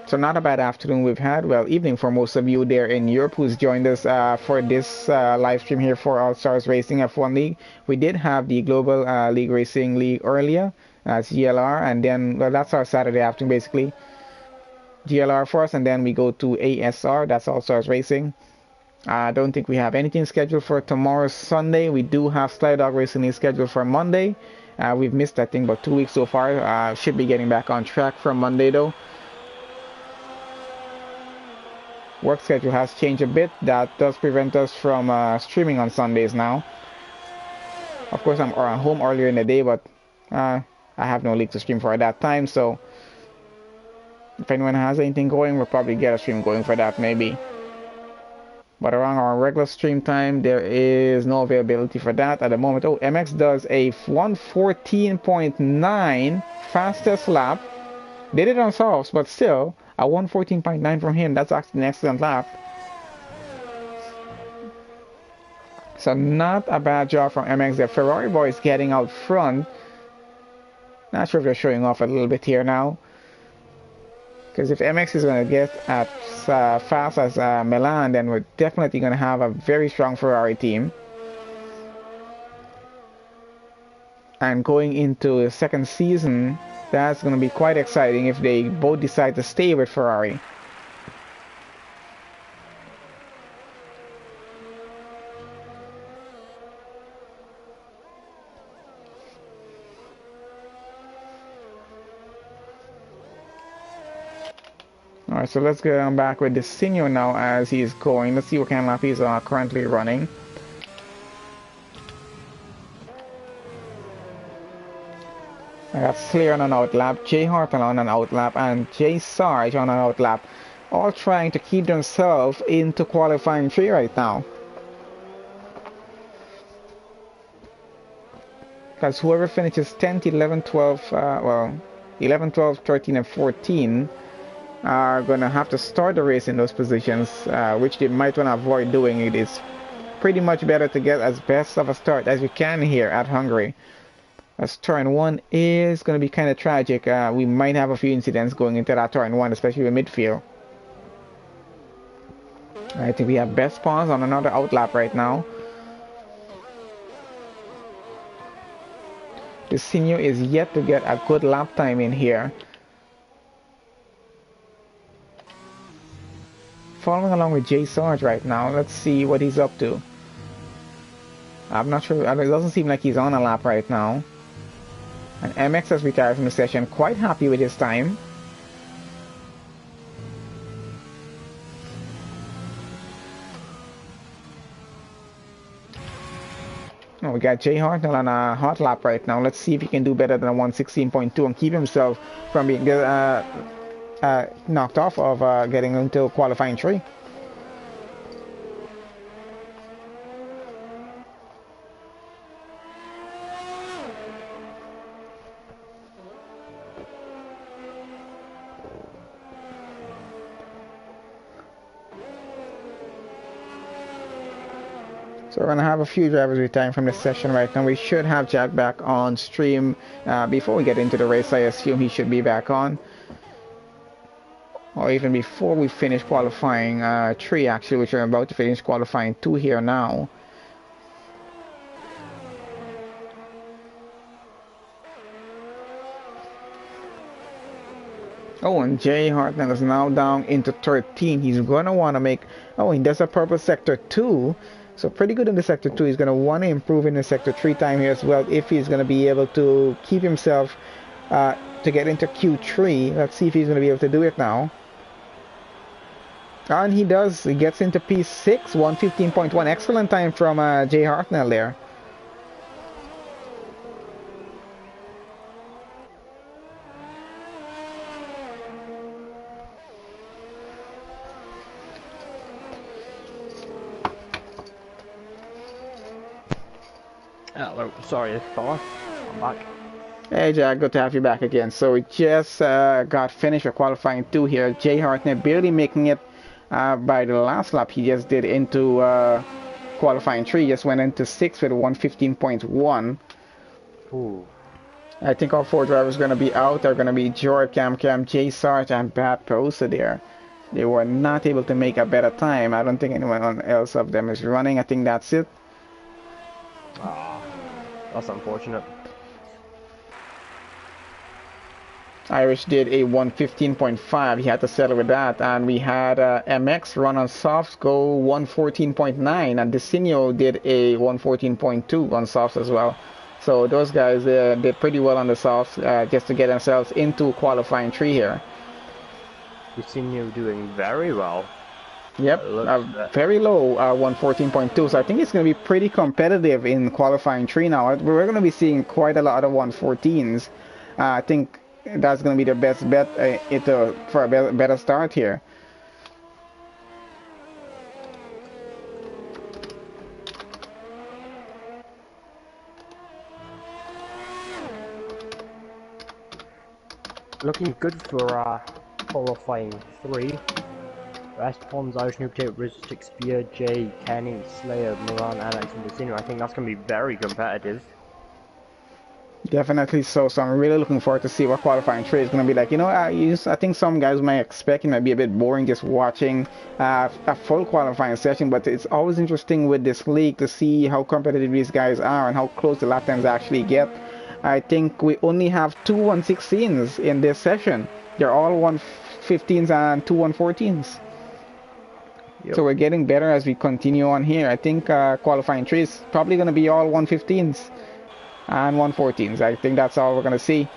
So not a bad afternoon we've had. Well, evening for most of you there in Europe who's joined us for this live stream here for All Stars Racing F1 League. We did have the Global League Racing League earlier, GLR, and then, well, that's our Saturday afternoon basically. GLR for us, and then we go to ASR, that's All Stars Racing. I don't think we have anything scheduled for tomorrow, Sunday. We do have Sly Dog Racing League scheduled for Monday. We've missed, I think, about 2 weeks so far. Should be getting back on track from Monday though. Work schedule has changed a bit. That does prevent us from streaming on Sundays now. Of course, I'm home earlier in the day, but I have no league to stream for at that time. So if anyone has anything going, we'll probably get a stream going for that maybe. But around our regular stream time, there is no availability for that at the moment. Oh, MX does a 114.9 fastest lap. They did it on softs, but still. A 114.9 from him, that's actually an excellent lap. So not a bad job from MX. The Ferrari boys getting out front. Not sure if they're showing off a little bit here now. Because if MX is going to get as fast as Milan, then we're definitely going to have a very strong Ferrari team. And going into the second season, that's going to be quite exciting if they both decide to stay with Ferrari. Alright, so let's get on back with the senior now as he's going. Let's see what kind of lap he's currently running. I got Slayer on an outlap, Jay Hartle on an outlap, and Jay Sarge on an outlap. All trying to keep themselves into qualifying 3 right now. Because whoever finishes 10th, 11, 12, 11, 12, 13, and 14 are going to have to start the race in those positions, which they might want to avoid doing. It is pretty much better to get as best of a start as you can here at Hungary. As turn 1 is going to be kind of tragic. We might have a few incidents going into that turn 1, especially with midfield. I think we have best spawns on another outlap right now. The senior is yet to get a good lap time in here. Following along with Jay Sarge right now. Let's see what he's up to. I'm not sure. It doesn't seem like he's on a lap right now. And MX has retired from the session, quite happy with his time. We got Jay Hartnell on a hot lap right now. Let's see if he can do better than a 116.2 and keep himself from being knocked off of getting into qualifying 3. So we're going to have a few drivers retiring from this session right now. We should have Jack back on stream before we get into the race. I assume he should be back on. Or even before we finish qualifying 3 actually, which we're about to finish qualifying 2 here now. Oh, and Jay Hartnell is now down into 13. He's going to want to make... Oh, he does a purple sector 2. So pretty good in the sector 2. He's going to want to improve in the sector 3 time here as well if he's going to be able to keep himself to get into Q3. Let's see if he's going to be able to do it now. And he does. He gets into P6, 115.1. Excellent time from Jay Hartnell there. Hello, sorry, fella. I'm back. Hey Jack, good to have you back again. So we just got finished with qualifying 2 here. Jay Hartnell barely making it by the last lap he just did into qualifying 3. Just went into 6th with 115.1. Ooh. I think all 4 drivers are going to be out. They're going to be George, Cam, Jay Sarge, and Pat Perosa there. They were not able to make a better time. I don't think anyone else of them is running. I think that's it. That's unfortunate. Irish did a 115.5. He had to settle with that. And we had MX run on softs go 114.9. And Desinio did a 114.2 on softs as well. So those guys did pretty well on the softs just to get themselves into qualifying 3 here. Desinio doing very well. Yep, very low 114.2. So I think it's going to be pretty competitive in qualifying 3 now. We're going to be seeing quite a lot of 114s. I think that's going to be the best bet for a better start here. Looking good for qualifying 3. West Pons, Irish New Potato, Rustic Spear, Jay, Kenny, Slayer, Milan, Alex, and Decino. I think that's going to be very competitive. Definitely so. So I'm really looking forward to see what qualifying 3 is going to be like. You know, I think some guys might expect it might be a bit boring just watching a full qualifying session, but it's always interesting with this league to see how competitive these guys are and how close the lap times actually get. I think we only have 2 116s in this session. They're all 115s and 2 114s. Yep. So we're getting better as we continue on here. I think qualifying 3 is probably going to be all 115s and 114s. I think that's all we're going to see.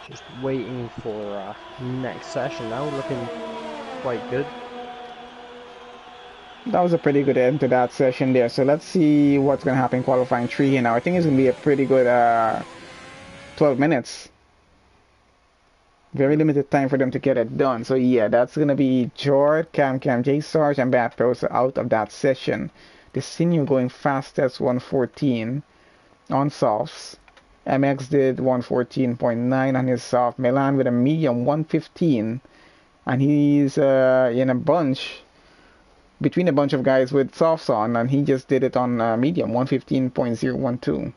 Just waiting for next session now. Looking quite good. That was a pretty good end to that session there. So let's see what's going to happen in qualifying 3 here now. I think it's going to be a pretty good 12 minutes. Very limited time for them to get it done. So yeah, that's going to be George, Cam, Jay Sarge, and Bad Perosa out of that session. The senior going fastest 114 on softs. MX did 114.9 on his soft. Milan with a medium 115. And he's in a bunch. Between a bunch of guys with softs on, and he just did it on medium 115.012.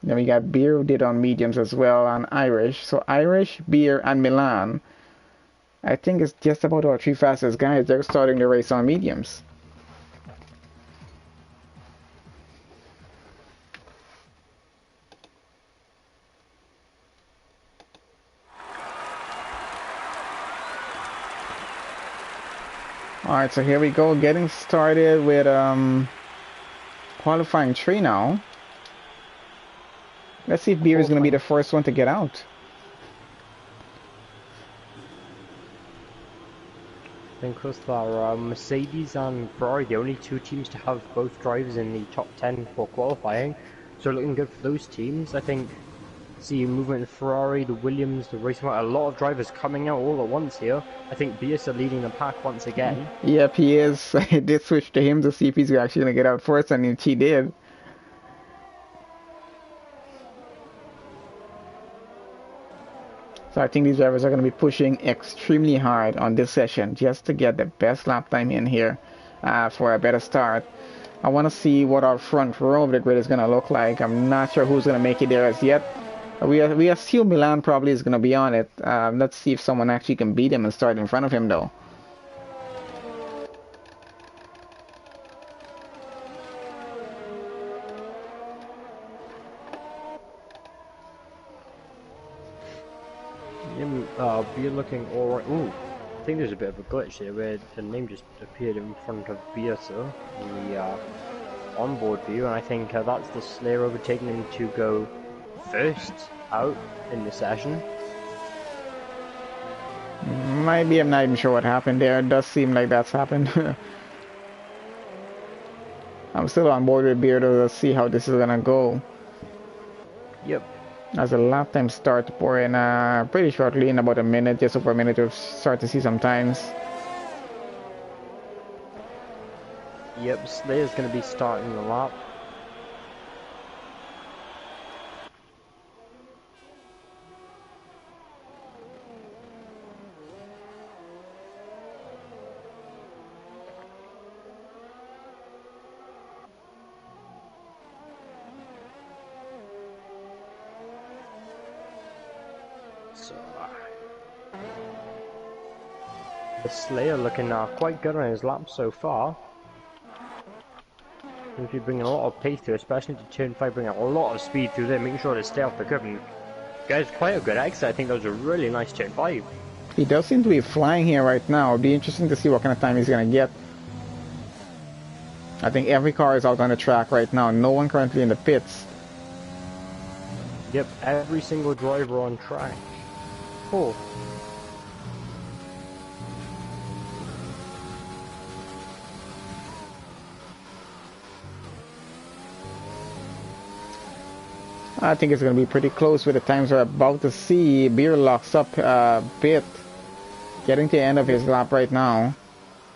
Then we got Beer who did on mediums as well, and Irish. So Irish, Beer, and Milan, I think it's just about our 3 fastest guys. They're starting the race on mediums. Alright, so here we go, getting started with qualifying 3 now. Let's see if Beer is going to be the first one to get out. I think those are Mercedes and Ferrari, the only two teams to have both drivers in the top 10 for qualifying. So looking good for those teams. I think see movement in Ferrari, the Williams, the racing, a lot of drivers coming out all at once here. I think Bias are leading the pack once again. Yep, he is. I did switch to him to see if he's actually going to get out first, and he did. So I think these drivers are going to be pushing extremely hard on this session just to get the best lap time in here for a better start. I want to see what our front row of the grid is going to look like. I'm not sure who's going to make it there as yet. We assume Milan probably is going to be on it. Let's see if someone actually can beat him and start in front of him though. Beer looking alright. Ooh, I think there's a bit of a glitch here where the name just appeared in front of Beerso in the onboard view, and I think that's the Slayer overtaking him to go first out in the session. Maybe I'm not even sure what happened there. It does seem like that's happened. I'm still on board with Beardo. Let's see how this is gonna go. Yep. As the lap time starts pouring pretty shortly, in about a minute, just over a minute, we'll start to see some times. Yep, Slayer's going to be starting the lap. The Slayer looking quite good on his lap so far. Seems to be bringing a lot of pace through, especially to turn 5, bringing a lot of speed through there, making sure to stay off the curb. And guys, quite a good exit. I think that was a really nice turn 5. He does seem to be flying here right now. It'll be interesting to see what kind of time he's going to get. I think every car is out on the track right now. No one currently in the pits. Yep, every single driver on track. Cool. I think it's going to be pretty close with the times we're about to see. Beer locks up a bit. Getting to the end of his lap right now.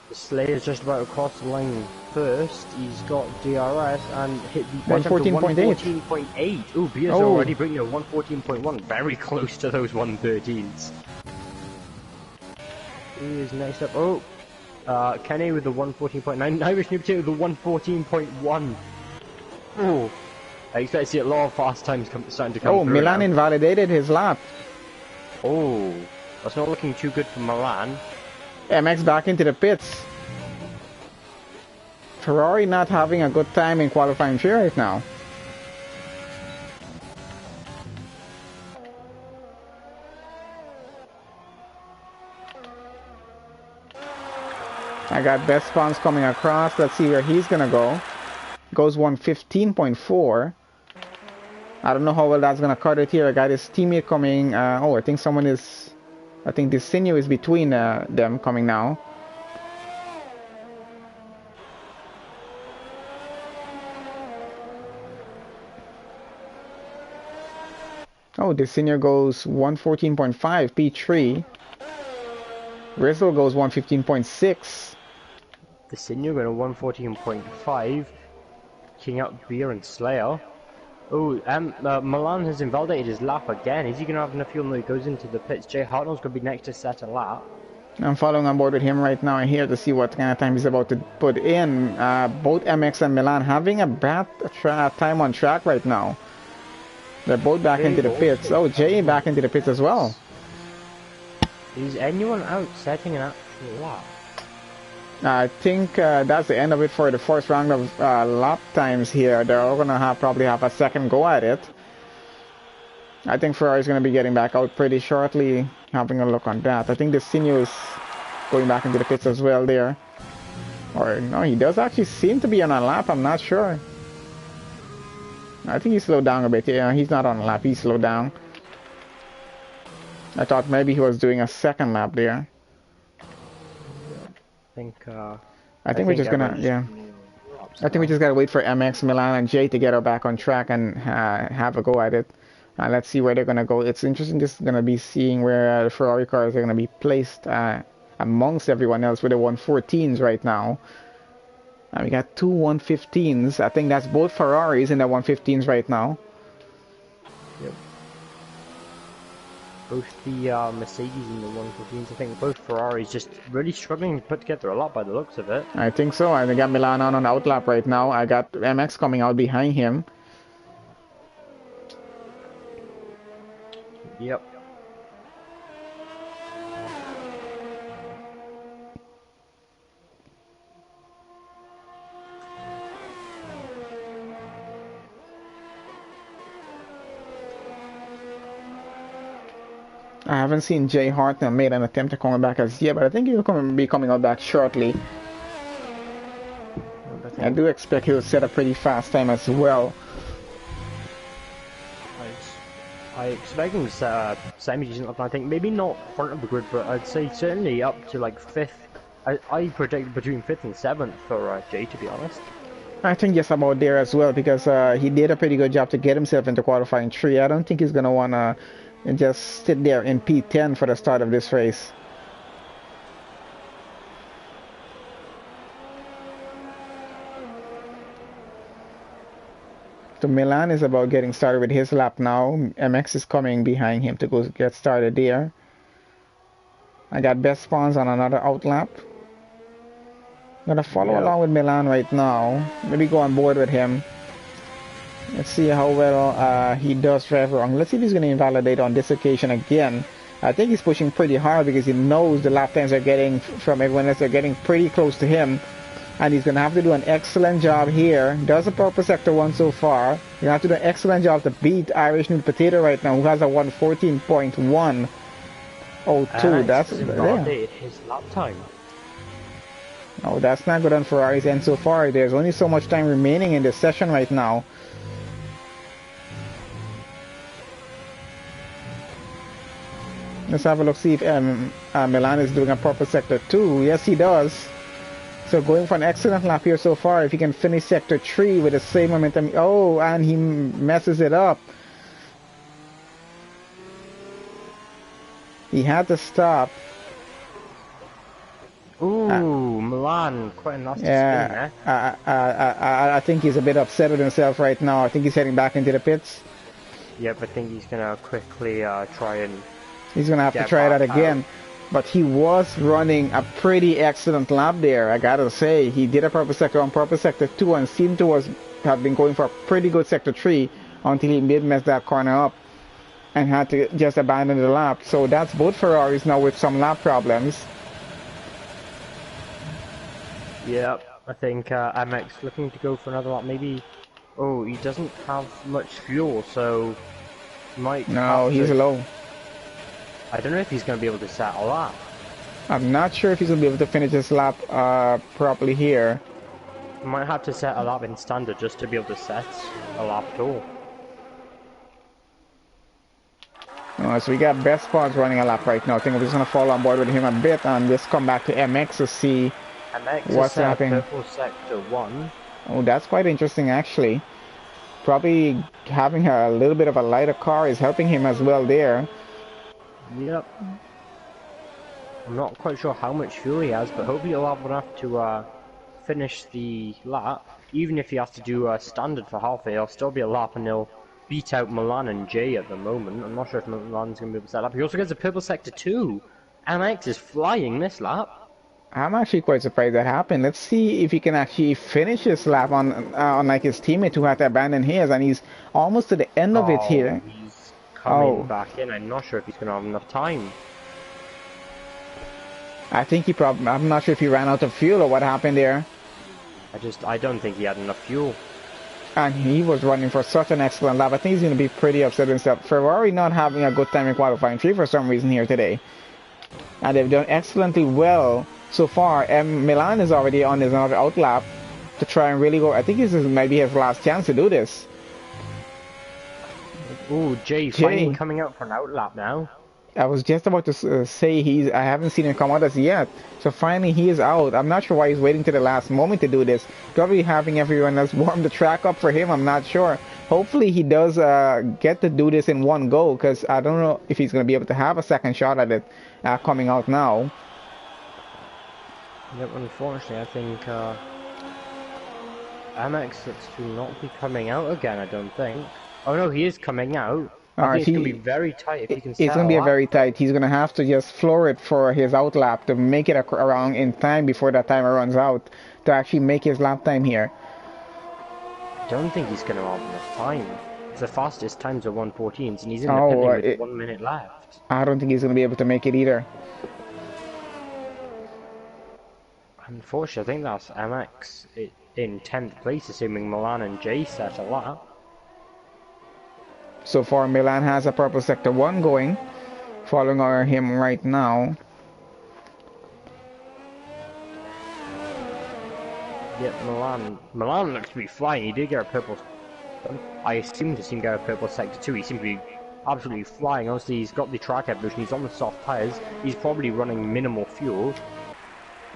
The Slayer's just about to cross the line first. He's got DRS and hit the 114.8. 114.8. Ooh, Beer's already bringing a 114.1. Very close to those 113s. Who is next up? Oh, Kenny with the 114.9. Irish Noob with the 114.1. Oh. I expect to see a lot of fast times starting to come through. Milan now invalidated his lap. Oh, that's not looking too good for Milan. MX back into the pits. Ferrari not having a good time in qualifying 3 right now. I got best spawns coming across. Let's see where he's gonna go. Goes 115.4. I don't know how well that's gonna cut it here. I got his teammate coming. I think someone is. I think this sinew is between them coming now. Oh, this senior goes 114.5 P3. Rizzle goes 115.6. The senior going to 114.5. King up Beer and Slayer. Oh, Milan has invalidated his lap again. Is he going to have enough fuel when he goes into the pits? Jay Hartnell's going to be next to set a lap. I'm following on board with him right now here to see what kind of time he's about to put in. Both MX and Milan having a bad time on track right now. They're both back into the pits. Oh, Jay back into the pits as well. Is anyone out setting an actual lap? I think that's the end of it for the first round of lap times here. They're all going to probably have a second go at it. I think Ferrari's going to be getting back out pretty shortly, having a look on that. I think the sinew is going back into the pits as well there. Or no, he does actually seem to be on a lap, I'm not sure. I think he slowed down a bit. Yeah, he's not on a lap, he slowed down. I thought maybe he was doing a second lap there. I think we're just gonna, everyone's yeah. laps I think we now. just gotta wait for MX, Milan, and Jay to get her back on track and have a go at it. Let's see where they're gonna go. It's interesting just gonna be seeing where the Ferrari cars are gonna be placed amongst everyone else with the 114s right now. We got two 115s. I think that's both Ferraris in the 115s right now. Yep. Both the Mercedes and the 115s, I think both Ferraris just really struggling to put together a lot by the looks of it. I think so. I got Milan on an outlap right now. I got MX coming out behind him. Yep. I haven't seen Jay Hartnell made an attempt to come back as yet, but I think he'll be coming out back shortly. I do expect he'll set a pretty fast time as well. I expect him to set a semi-decent up, I think maybe not front of the grid, but I'd say certainly up to like 5th. I predict between 5th and 7th for Jay, to be honest. I think just about there as well, because he did a pretty good job to get himself into qualifying 3. I don't think he's going to want to just sit there in P10 for the start of this race. So Milan is about getting started with his lap now. MX is coming behind him to go get started there. I got best spawns on another outlap. Gonna follow along with Milan right now. Maybe go on board with him. Let's see how well he does drive wrong. Let's see if he's gonna invalidate on this occasion again. I think he's pushing pretty hard because he knows the lap times are getting from everyone else. They're getting pretty close to him. And he's going to have to do an excellent job here. Does a purple sector 1 so far. He's going to have to do an excellent job to beat Irish Nude Potato right now, who has a 114.102. That's his lap time. No, that's not good on Ferrari's end so far. There's only so much time remaining in this session right now. Let's have a look, see if Milan is doing a purple sector 2. Yes, he does. So going for an excellent lap here so far. If he can finish sector 3 with the same momentum. Oh, and he messes it up. He had to stop. Ooh, Milan, quite a nasty spin there. I think he's a bit upset with himself right now. I think he's heading back into the pits. Yep, I think he's going to quickly try and... He's going to have to try that again. But he was running a pretty excellent lap there, I gotta say. He did a purple sector on purple sector 2 and seemed to have been going for a pretty good sector 3 until he did mess that corner up and had to just abandon the lap. So that's both Ferraris now with some lap problems. Yep, I think MX looking to go for another lap. Maybe... Oh, he doesn't have much fuel, so... Might No, he's low. I don't know if he's going to be able to set a lap. I'm not sure if he's going to be able to finish his lap properly here. He might have to set a lap in standard just to be able to set a lap at all. So we got best spots running a lap right now. I think we're just going to fall on board with him a bit and just come back to MX to see what's happening. Purple sector 1. Oh, that's quite interesting actually. Probably having a little bit of a lighter car is helping him as well there. Yep. I'm not quite sure how much fuel he has, but hopefully he'll have enough to finish the lap. Even if he has to do a standard for half it, he'll still be a lap and he'll beat out Milan and Jay at the moment. I'm not sure if Milan's going to be able to set up. He also gets a purple sector 2. MX is flying this lap. I'm actually quite surprised that happened. Let's see if he can actually finish his lap on like his teammate who had to abandon his, and he's almost to the end of it here. He's coming back in. I'm not sure if he's going to have enough time. I think I'm not sure if he ran out of fuel or what happened there. I don't think he had enough fuel. And he was running for such an excellent lap. I think he's going to be pretty upset with himself. Ferrari not having a good time in qualifying 3 for some reason here today. And they've done excellently well so far. Milan is already on his another outlap to try and really go. I think this is maybe his last chance to do this. Ooh, Jay finally coming out for an outlap now. I was just about to say I haven't seen him come out as yet. So finally he is out. I'm not sure why he's waiting to the last moment to do this. Probably having everyone else warm the track up for him. I'm not sure. Hopefully he does get to do this in one go, because I don't know if he's going to be able to have a second shot at it coming out now. Yep, unfortunately, I think MX looks to not be coming out again, I don't think. Oh no, he is coming out. I think it's going to be very tight if he can It's going to be a very tight. He's going to have to just floor it for his out lap to make it around in time before that timer runs out to actually make his lap time here. I don't think he's going to have enough time. The fastest times are 1:14s and he's independent with 1 minute left. I don't think he's going to be able to make it either. Unfortunately, I think that's MX in 10th place, assuming Milan and Jay set a lap. So far, Milan has a purple sector 1 going, following him right now. Yep, Milan looks to be flying. He did get a purple. I assumed to see him get a purple sector 2. He seemed to be absolutely flying. Obviously, he's got the track evolution. He's on the soft tires. He's probably running minimal fuel.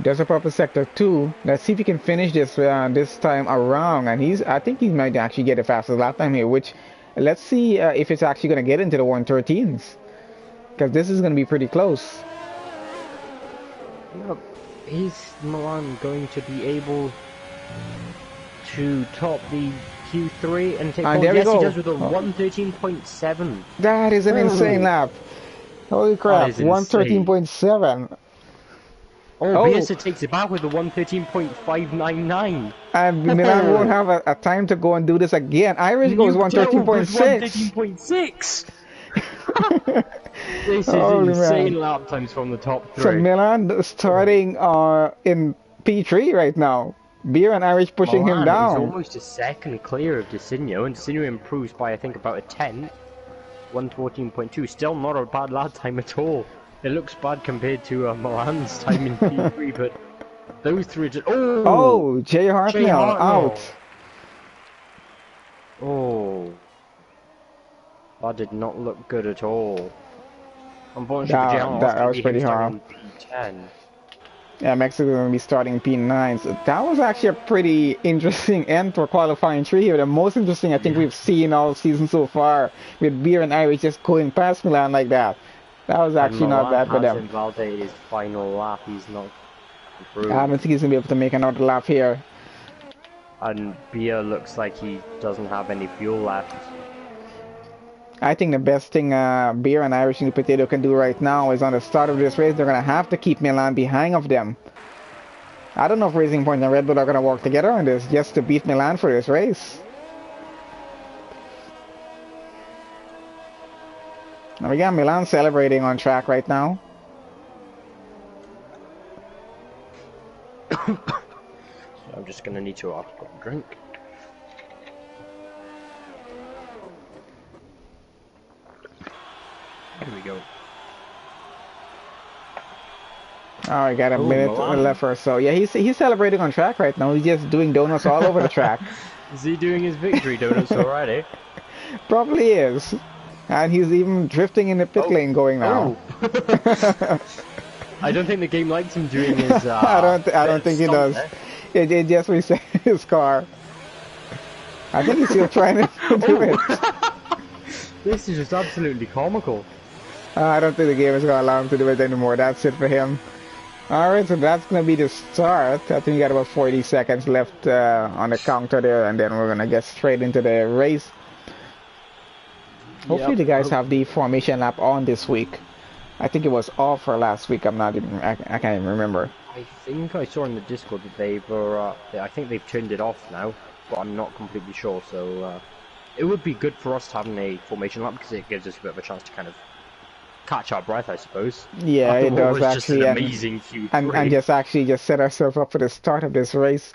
There's a purple sector 2. Let's see if he can finish this this time around. And I think he might actually get a fastest lap time here, which. Let's see if it's actually going to get into the 113s, because this is going to be pretty close. Yep. Is Milan going to be able to top the Q3 and take? There yes, we go. He does with a 113.7. That is an insane lap. Holy crap! 113.7. Oh, Bielsa takes it back with the 113.599. And Milan won't have a time to go and do this again. Irish goes 113.6. 113.6. This is insane lap times from the top 3. So Milan starting in P3 right now. Beer and Irish pushing him down. He's almost a second clear of Designo, and Designo improves by I think about a 10th. 114.2. Still not a bad lap time at all. It looks bad compared to Milan's time in P3, but those three just... Oh, Jay Hartnell out. Oh. That did not look good at all. Unfortunately, that was pretty hard. P10. Yeah, Mexico is going to be starting P9. So that was actually a pretty interesting end for qualifying 3 here. The most interesting I think we've seen all season so far, with Beer and Irish just going past Milan like that. That was actually not bad for them. Valde his final lap, he's not improved. I don't think he's going to be able to make another lap here. And Beer looks like he doesn't have any fuel left. I think the best thing Beer and Irish New Potato can do right now is on the start of this race, they're going to have to keep Milan behind of them. I don't know if Racing Point and Red Bull are going to work together on this just to beat Milan for this race. Now we got Milan celebrating on track right now. I'm just going to need to grab a drink. Here we go. Oh, we got a minute left or so. Yeah, he's celebrating on track right now. He's just doing donuts all over the track. Is he doing his victory donuts already? Probably is. And he's even drifting in the pit lane going now. I don't think the game likes him doing his. I don't think he does. It just reset his car. I think he's still trying to do it. This is just absolutely comical. I don't think the game is going to allow him to do it anymore. That's it for him. Alright, so that's going to be the start. I think we got about 40 seconds left on the counter there, and then we're going to get straight into the race. Hopefully the guys have the formation lap on this week. I think it was off for last week. I can't even remember. I think I saw in the Discord that they were. I think they've turned it off now, but I'm not completely sure. So it would be good for us to have a formation lap because it gives us a bit of a chance to kind of catch our breath, I suppose. Yeah, it does actually. Just an amazing Q3. And just set ourselves up for the start of this race.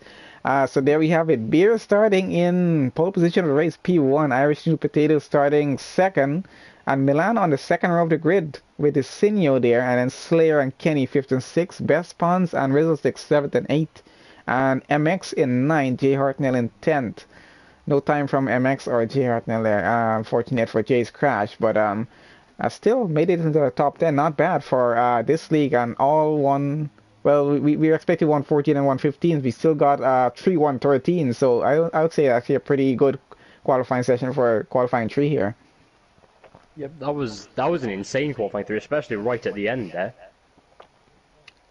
So there we have it. Beer starting in pole position of the race, P1. Irish New Potato starting second. And Milan on the second row of the grid with the Sinio there. And then Slayer and Kenny 5th and 6th. Best Pons and Rizzlestick 7th and 8th. And MX in 9th. Jay Hartnell in 10th. No time from MX or Jay Hartnell there. Unfortunate for Jay's crash. But Still made it into the top 10. Not bad for this league and all one. Well, we expected 114 and 115. We still got 3 113. So I would say actually a pretty good qualifying session for qualifying 3 here. Yep, that was an insane qualifying through, especially right at the end there.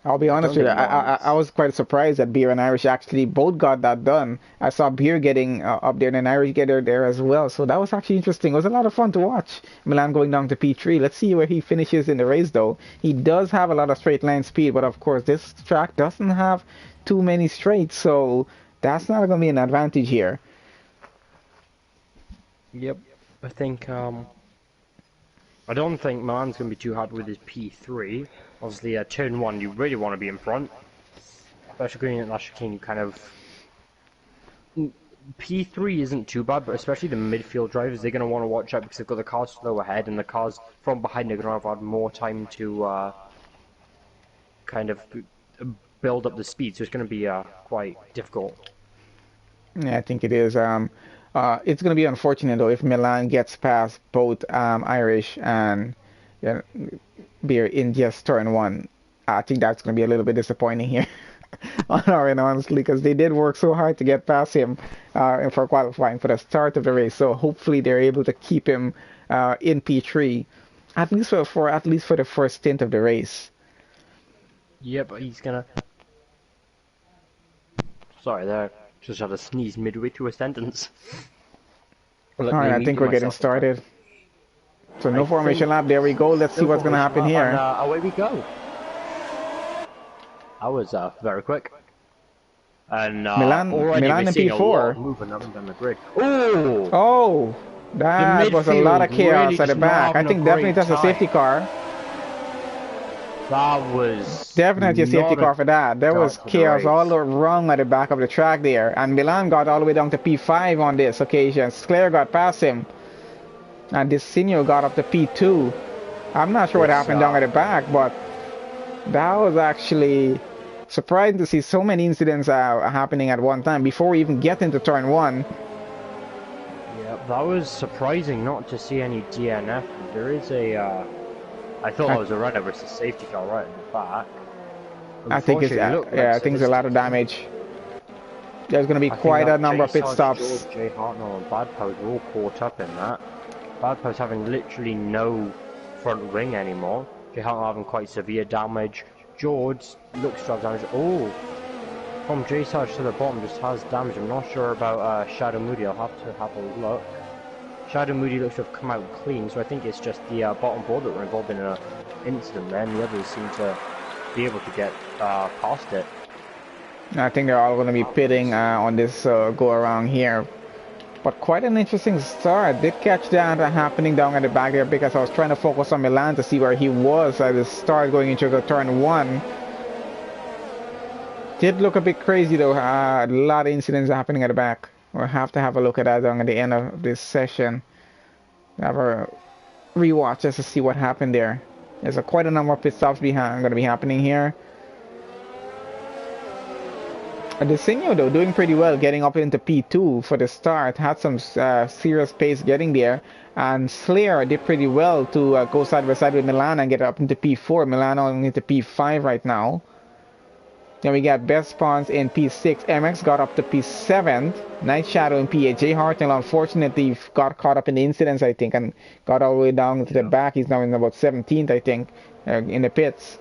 I'll be honest with you, I was quite surprised that Beer and Irish actually both got that done. I saw Beer getting up there and Irish getting there as well, so that was actually interesting. It was a lot of fun to watch. Milan going down to P3. Let's see where he finishes in the race though. He does have a lot of straight line speed, but of course this track doesn't have too many straights, so that's not going to be an advantage here. Yep, I think I don't think Milan's going to be too hard with his P3. Obviously, turn 1, you really want to be in front. Especially going at last chicane, you kind of... P3 isn't too bad, but especially the midfield drivers, they're going to want to watch out because they've got the cars slow ahead, and the cars from behind are going to have had more time to kind of build up the speed, so it's going to be quite difficult. Yeah, I think it is. It's going to be unfortunate though if Milan gets past both Irish and Beer in just turn 1. I think that's going to be a little bit disappointing here, honestly, because they did work so hard to get past him for qualifying for the start of the race. So hopefully they're able to keep him in P3, at least for the first stint of the race. Yeah, but he's gonna. Sorry, there. Just had a sneeze midway through a sentence. Alright, I think we're getting started. So no formation lap, there we go. Let's see what's going to happen here. And, away we go. That was very quick. And Milan in P4. Moving up and down the grid. Oh, that was a lot of chaos really at the back. I think definitely that's a safety car. That was definitely a safety car for that. There was chaos all wrong at the back of the track there. And Milan got all the way down to P5 on this occasion. Sclair got past him. And Designo got up to P2. I'm not sure what happened down at the back, but that was actually surprising to see so many incidents happening at one time before we even get into turn 1. Yeah, that was surprising not to see any DNF. There is a... I thought that was a runner versus safety car right in the back. I think it's I think it's a lot of damage. There's going to be quite a number of pit stops. George, Jay Hartnell and Bad Pose were all caught up in that. Bad Pose having literally no front wing anymore. Jay Hartnell having quite severe damage. George looks to have damage. Oh, from J Sarge to the bottom just has damage. I'm not sure about Shadow Moody. I'll have to have a look. Shadow Moody looks to have come out clean, so I think it's just the bottom board that were involved in an incident there, and the others seem to be able to get past it. I think they're all going to be pitting on this go around here. But quite an interesting start. Did catch that happening down at the back there because I was trying to focus on Milan to see where he was at the start going into the turn 1. Did look a bit crazy though. A lot of incidents happening at the back. We'll have to have a look at that at the end of this session. Have a rewatch just to see what happened there. There's quite a number of pit stops going to be happening here. Designo though doing pretty well, getting up into P2 for the start. Had some serious pace getting there, and Slayer did pretty well to go side by side with Milan and get up into P4. Milan only into P5 right now. Then we got Best Spawns in P6. MX got up to P7. Night Shadow in P8. Jay Hartnell unfortunately got caught up in the incidents, I think, and got all the way down to the back. He's now in about 17th, I think, in the pits.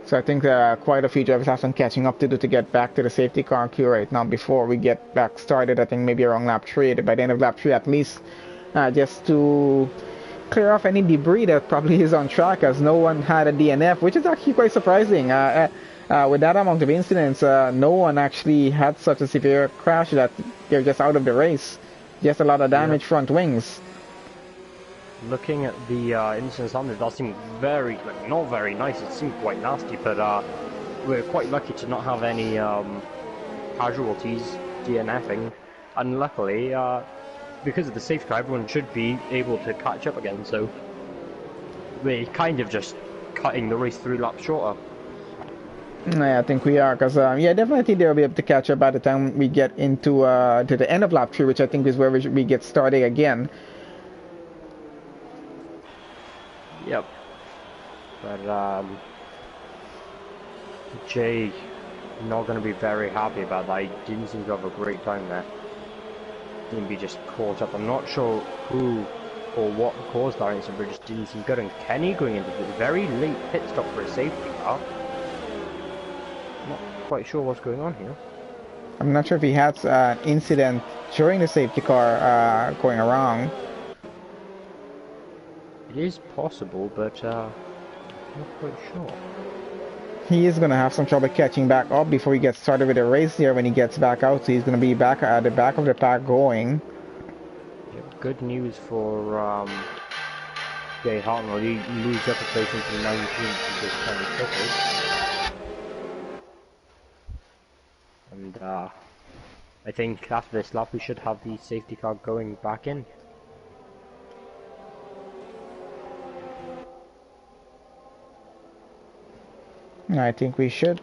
So I think quite a few drivers have some catching up to do to get back to the safety car queue right now before we get back started. I think maybe around lap 3, by the end of lap 3 at least, just to clear off any debris that probably is on track, as no one had a DNF, which is actually quite surprising. With that amount of incidents, no one actually had such a severe crash that they're just out of the race. Just a lot of damage front wings. Looking at the incidents on there, that seemed very, not very nice, it seemed quite nasty, but we're quite lucky to not have any casualties DNFing, and luckily, because of the safety car, everyone should be able to catch up again, so we're kind of just cutting the race 3 laps shorter. Yeah, I think we are, because yeah, definitely they'll be able to catch up by the time we get into to the end of lap 3, which I think is where we get started again. Yep. But Jay, not going to be very happy about that. He didn't seem to have a great time there. Seemed to be just caught up. I'm not sure who or what caused that incident, but it just didn't seem good. And Kenny going into the very late pit stop for a safety car. Not quite sure what's going on here. I'm not sure if he had an incident during the safety car going around. It is possible, but not quite sure. He is going to have some trouble catching back up before he gets started with the race here when he gets back out, so he's going to be back at the back of the pack going. Yep, good news for Jay Hartnell. He moves up a place into the 19th to just kind of quickly. And I think after this lap we should have the safety car going back in. I think we should.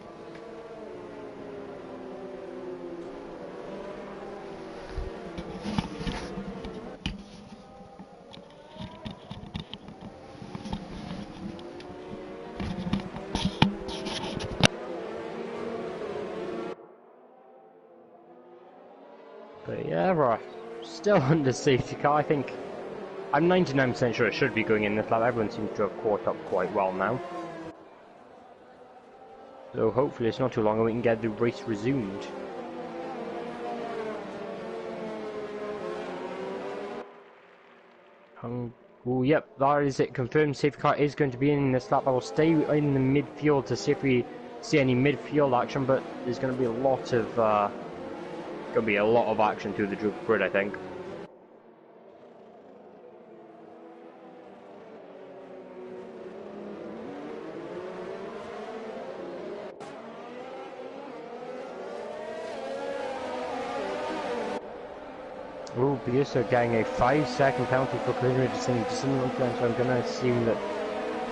But yeah, we're still under safety car. I think I'm 99% sure it should be going in this lap. Everyone seems to have caught up quite well now. So hopefully it's not too long and we can get the race resumed. Oh, yep, that is it. Confirmed safety car is going to be in this lap. I will stay in the midfield to see if we see any midfield action, but there's going to be a lot of action through the grid, I think. Oh, Biusa getting a 5-second penalty for collision descending to someone, so I'm going to assume that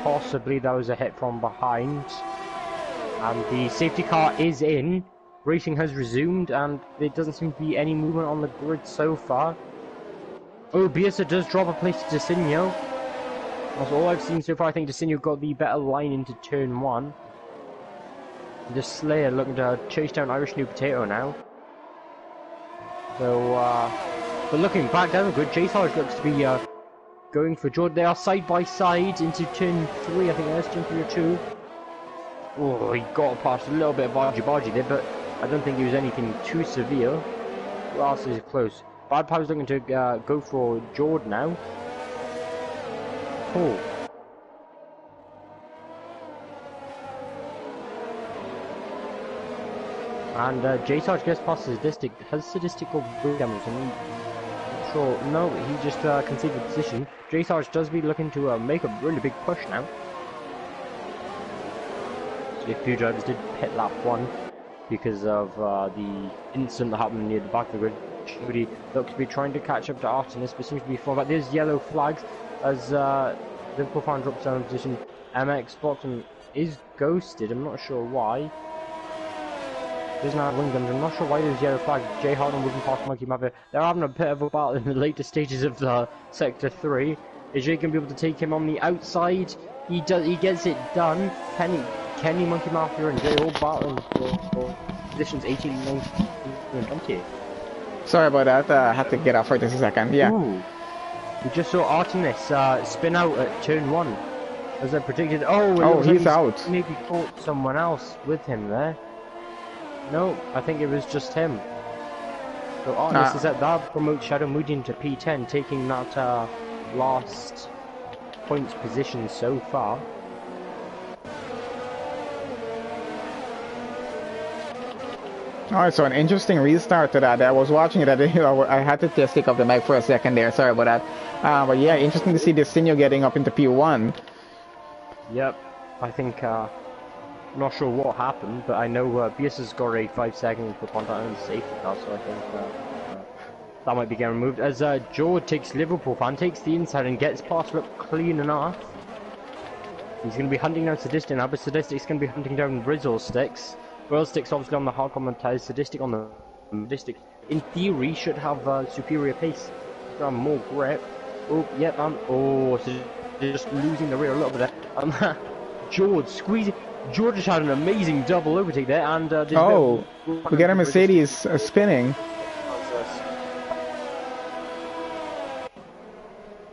possibly that was a hit from behind. And the safety car is in. Racing has resumed, and there doesn't seem to be any movement on the grid so far. Oh, Biusa does drop a place to Desinho. That's all I've seen so far. I think Desinho got the better line into turn 1. The Slayer looking to chase down Irish New Potato now. So, but looking back down the grid, J Sarge looks to be going for Jordan. They are side by side into turn 3. I think that's turn 3 or 2. Oh, he got past a little bit of bargy there, but I don't think it was anything too severe. Who else is close? Bad Pow's looking to go for Jordan now. Oh. And J Sarge gets past Sadistic. Has Sadistic got brain damage? I'm not sure. No, he just conceded the position. J Sarge does be looking to make a really big push now. So a few drivers did pit lap 1 because of the incident that happened near the back of the grid. Everybody looks to be trying to catch up to Artemis, but seems to be falling back. There's yellow flags as Liverpool fan drops down in position. MX Bottom is ghosted. I'm not sure why. Doesn't have wing guns. I'm not sure why there's yellow flag. Jay Harden wouldn't pass Monkey Mafia. They're having a bit of a battle in the later stages of the Sector 3. Is Jay going to be able to take him on the outside? He does. He gets it done. Kenny, Monkey Mafia, and Jay all battling for positions 18, 19, and 20. Sorry about that. I had to get off for just a second. Yeah. Ooh. We just saw Artemis spin out at turn 1. As I predicted. Oh, he's out. Maybe caught someone else with him there. No, I think it was just him. So Artemis is at that, promotes Shadow Moody to P10, taking that last points position so far. Alright, so an interesting restart to that. I was watching it. I had to just take off the mic for a second there. Sorry about that. But yeah, interesting to see Desinho getting up into P1. Yep, I think, not sure what happened, but I know BS has got a 5-second for contact on the safety car, so I think that might be getting removed. As George takes Liverpool fan, takes the inside and gets past, look clean enough. He's going to be hunting down Sadistic now, but Sadistic's going to be hunting down Rizzlesticks. Rizzlesticks obviously on the hard commentary, Sadistic on the Sadistic. In theory, should have superior pace, more grip. Oh, yep, oh, so just losing the rear a little bit there. George squeezing. George just had an amazing double overtake there, and oh, we got a Mercedes spinning.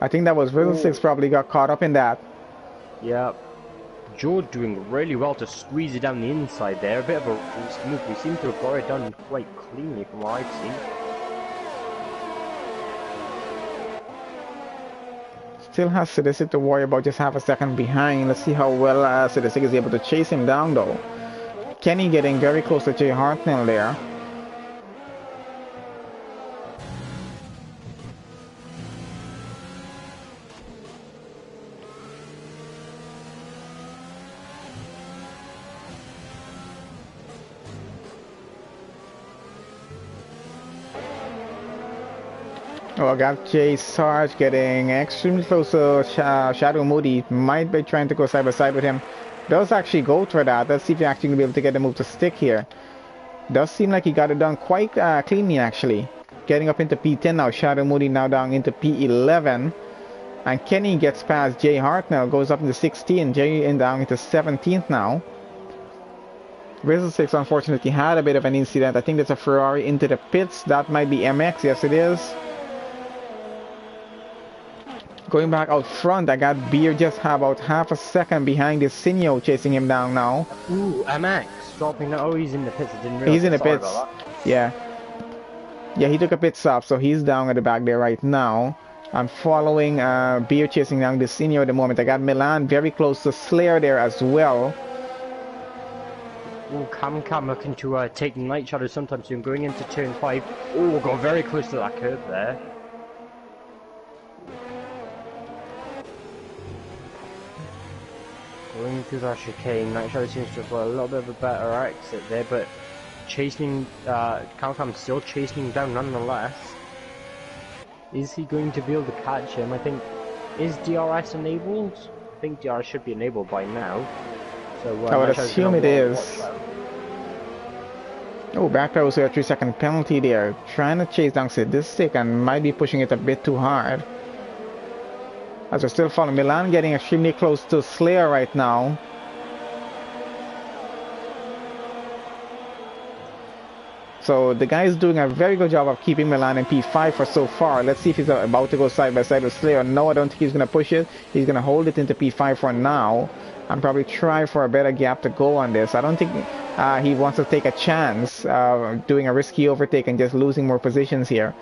I think that was Rizzlesticks probably got caught up in that. Yeah. George doing really well to squeeze it down the inside there. A bit of a move. We seem to have got it done quite cleanly from what I've seen. Still has Sadistic to worry about, just half a second behind. Let's see how well Sadistic is able to chase him down though. Kenny getting very close to Jay Hartnell there. Oh, I got Jay Sarge getting extremely close to Shadow Moody. Might be trying to go side by side with him. Does actually go for that. Let's see if he's actually going to be able to get the move to stick here. Does seem like he got it done quite cleanly actually. Getting up into P10 now. Shadow Moody now down into P11. And Kenny gets past Jay Hartnell. Goes up into 16. Jay down into 17th now. Rizzlesticks unfortunately had a bit of an incident. I think that's a Ferrari into the pits. That might be MX. Yes, it is. Going back out front, I got Beer just about half a second behind this Sinio chasing him down now. Ooh, MX dropping that. Oh, he's in the pits. I didn't realize. He's in the pits. Yeah. Yeah, he took a pit stop, so he's down at the back there right now. I'm following Beer chasing down the Sinio at the moment. I got Milan very close to Slayer there as well. Ooh, Cam looking to take Night Shadow sometime soon. Going into turn 5. Oh, got very close to that curb there. Going through that chicane, Night Shadow seems to have got a little bit of a better exit there, but chasing, Cam still chasing him down nonetheless. Is he going to be able to catch him? I think, is DRS enabled? I think DRS should be enabled by now. So, I would assume it is. Oh, back there was a 3-second penalty there. Trying to chase down Sadistic and might be pushing it a bit too hard. As we're still following Milan, getting extremely close to Slayer right now. So the guy is doing a very good job of keeping Milan in P5 for so far. Let's see if he's about to go side by side with Slayer. No, I don't think he's going to push it. He's going to hold it into P5 for now. And probably try for a better gap to go on this. I don't think he wants to take a chance doing a risky overtake and just losing more positions here.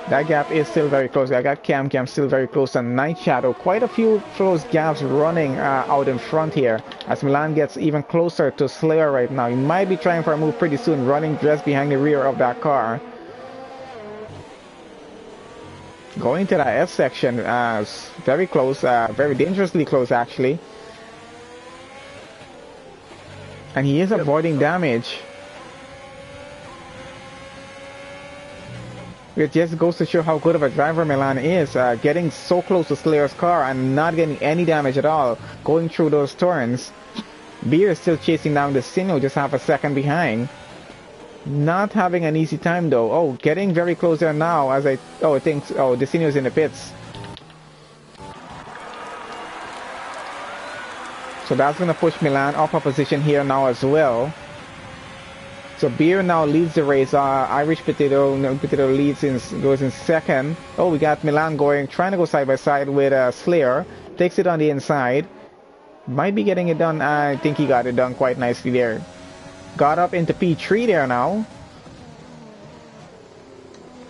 That gap is still very close. I got Cam still very close and Night Shadow. Quite a few close gaps running out in front here as Milan gets even closer to Slayer right now. He might be trying for a move pretty soon, running just behind the rear of that car. Going to that S section, very close, very dangerously close actually. And he is avoiding damage. It just goes to show how good of a driver Milan is, getting so close to Slayer's car and not getting any damage at all, going through those turns. Beer is still chasing down the Sinio, just half a second behind. Not having an easy time though. Oh, getting very close there now as the Sinio's in the pits. So that's going to push Milan up a position here now as well. So Beer now leads the race. Irish Potato leads goes in second. Oh, we got Milan trying to go side by side with Slayer. Takes it on the inside. Might be getting it done. I think he got it done quite nicely there. Got up into P3 there now.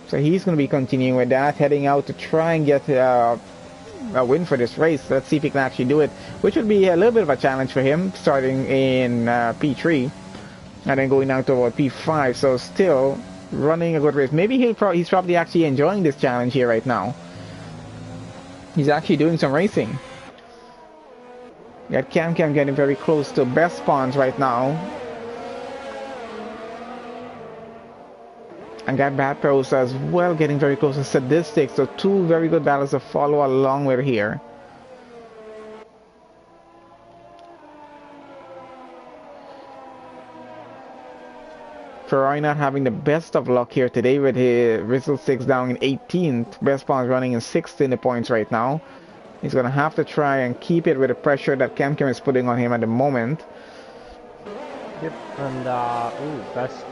So he's going to be continuing with that, heading out to try and get a win for this race. Let's see if he can actually do it, which would be a little bit of a challenge for him, starting in P3. And then going down to about P5, so still running a good race. Maybe he's probably actually enjoying this challenge here right now. He's actually doing some racing. Got Cam getting very close to best spawns right now. And got Bad Pros as well, getting very close to Sadistic. So two very good battles to follow along with here. Ferrari not having the best of luck here today with his Rizzle 6 down in 18th. Best Pawns running in 6th in the points right now. He's going to have to try and keep it with the pressure that Cam is putting on him at the moment. Yep, and Best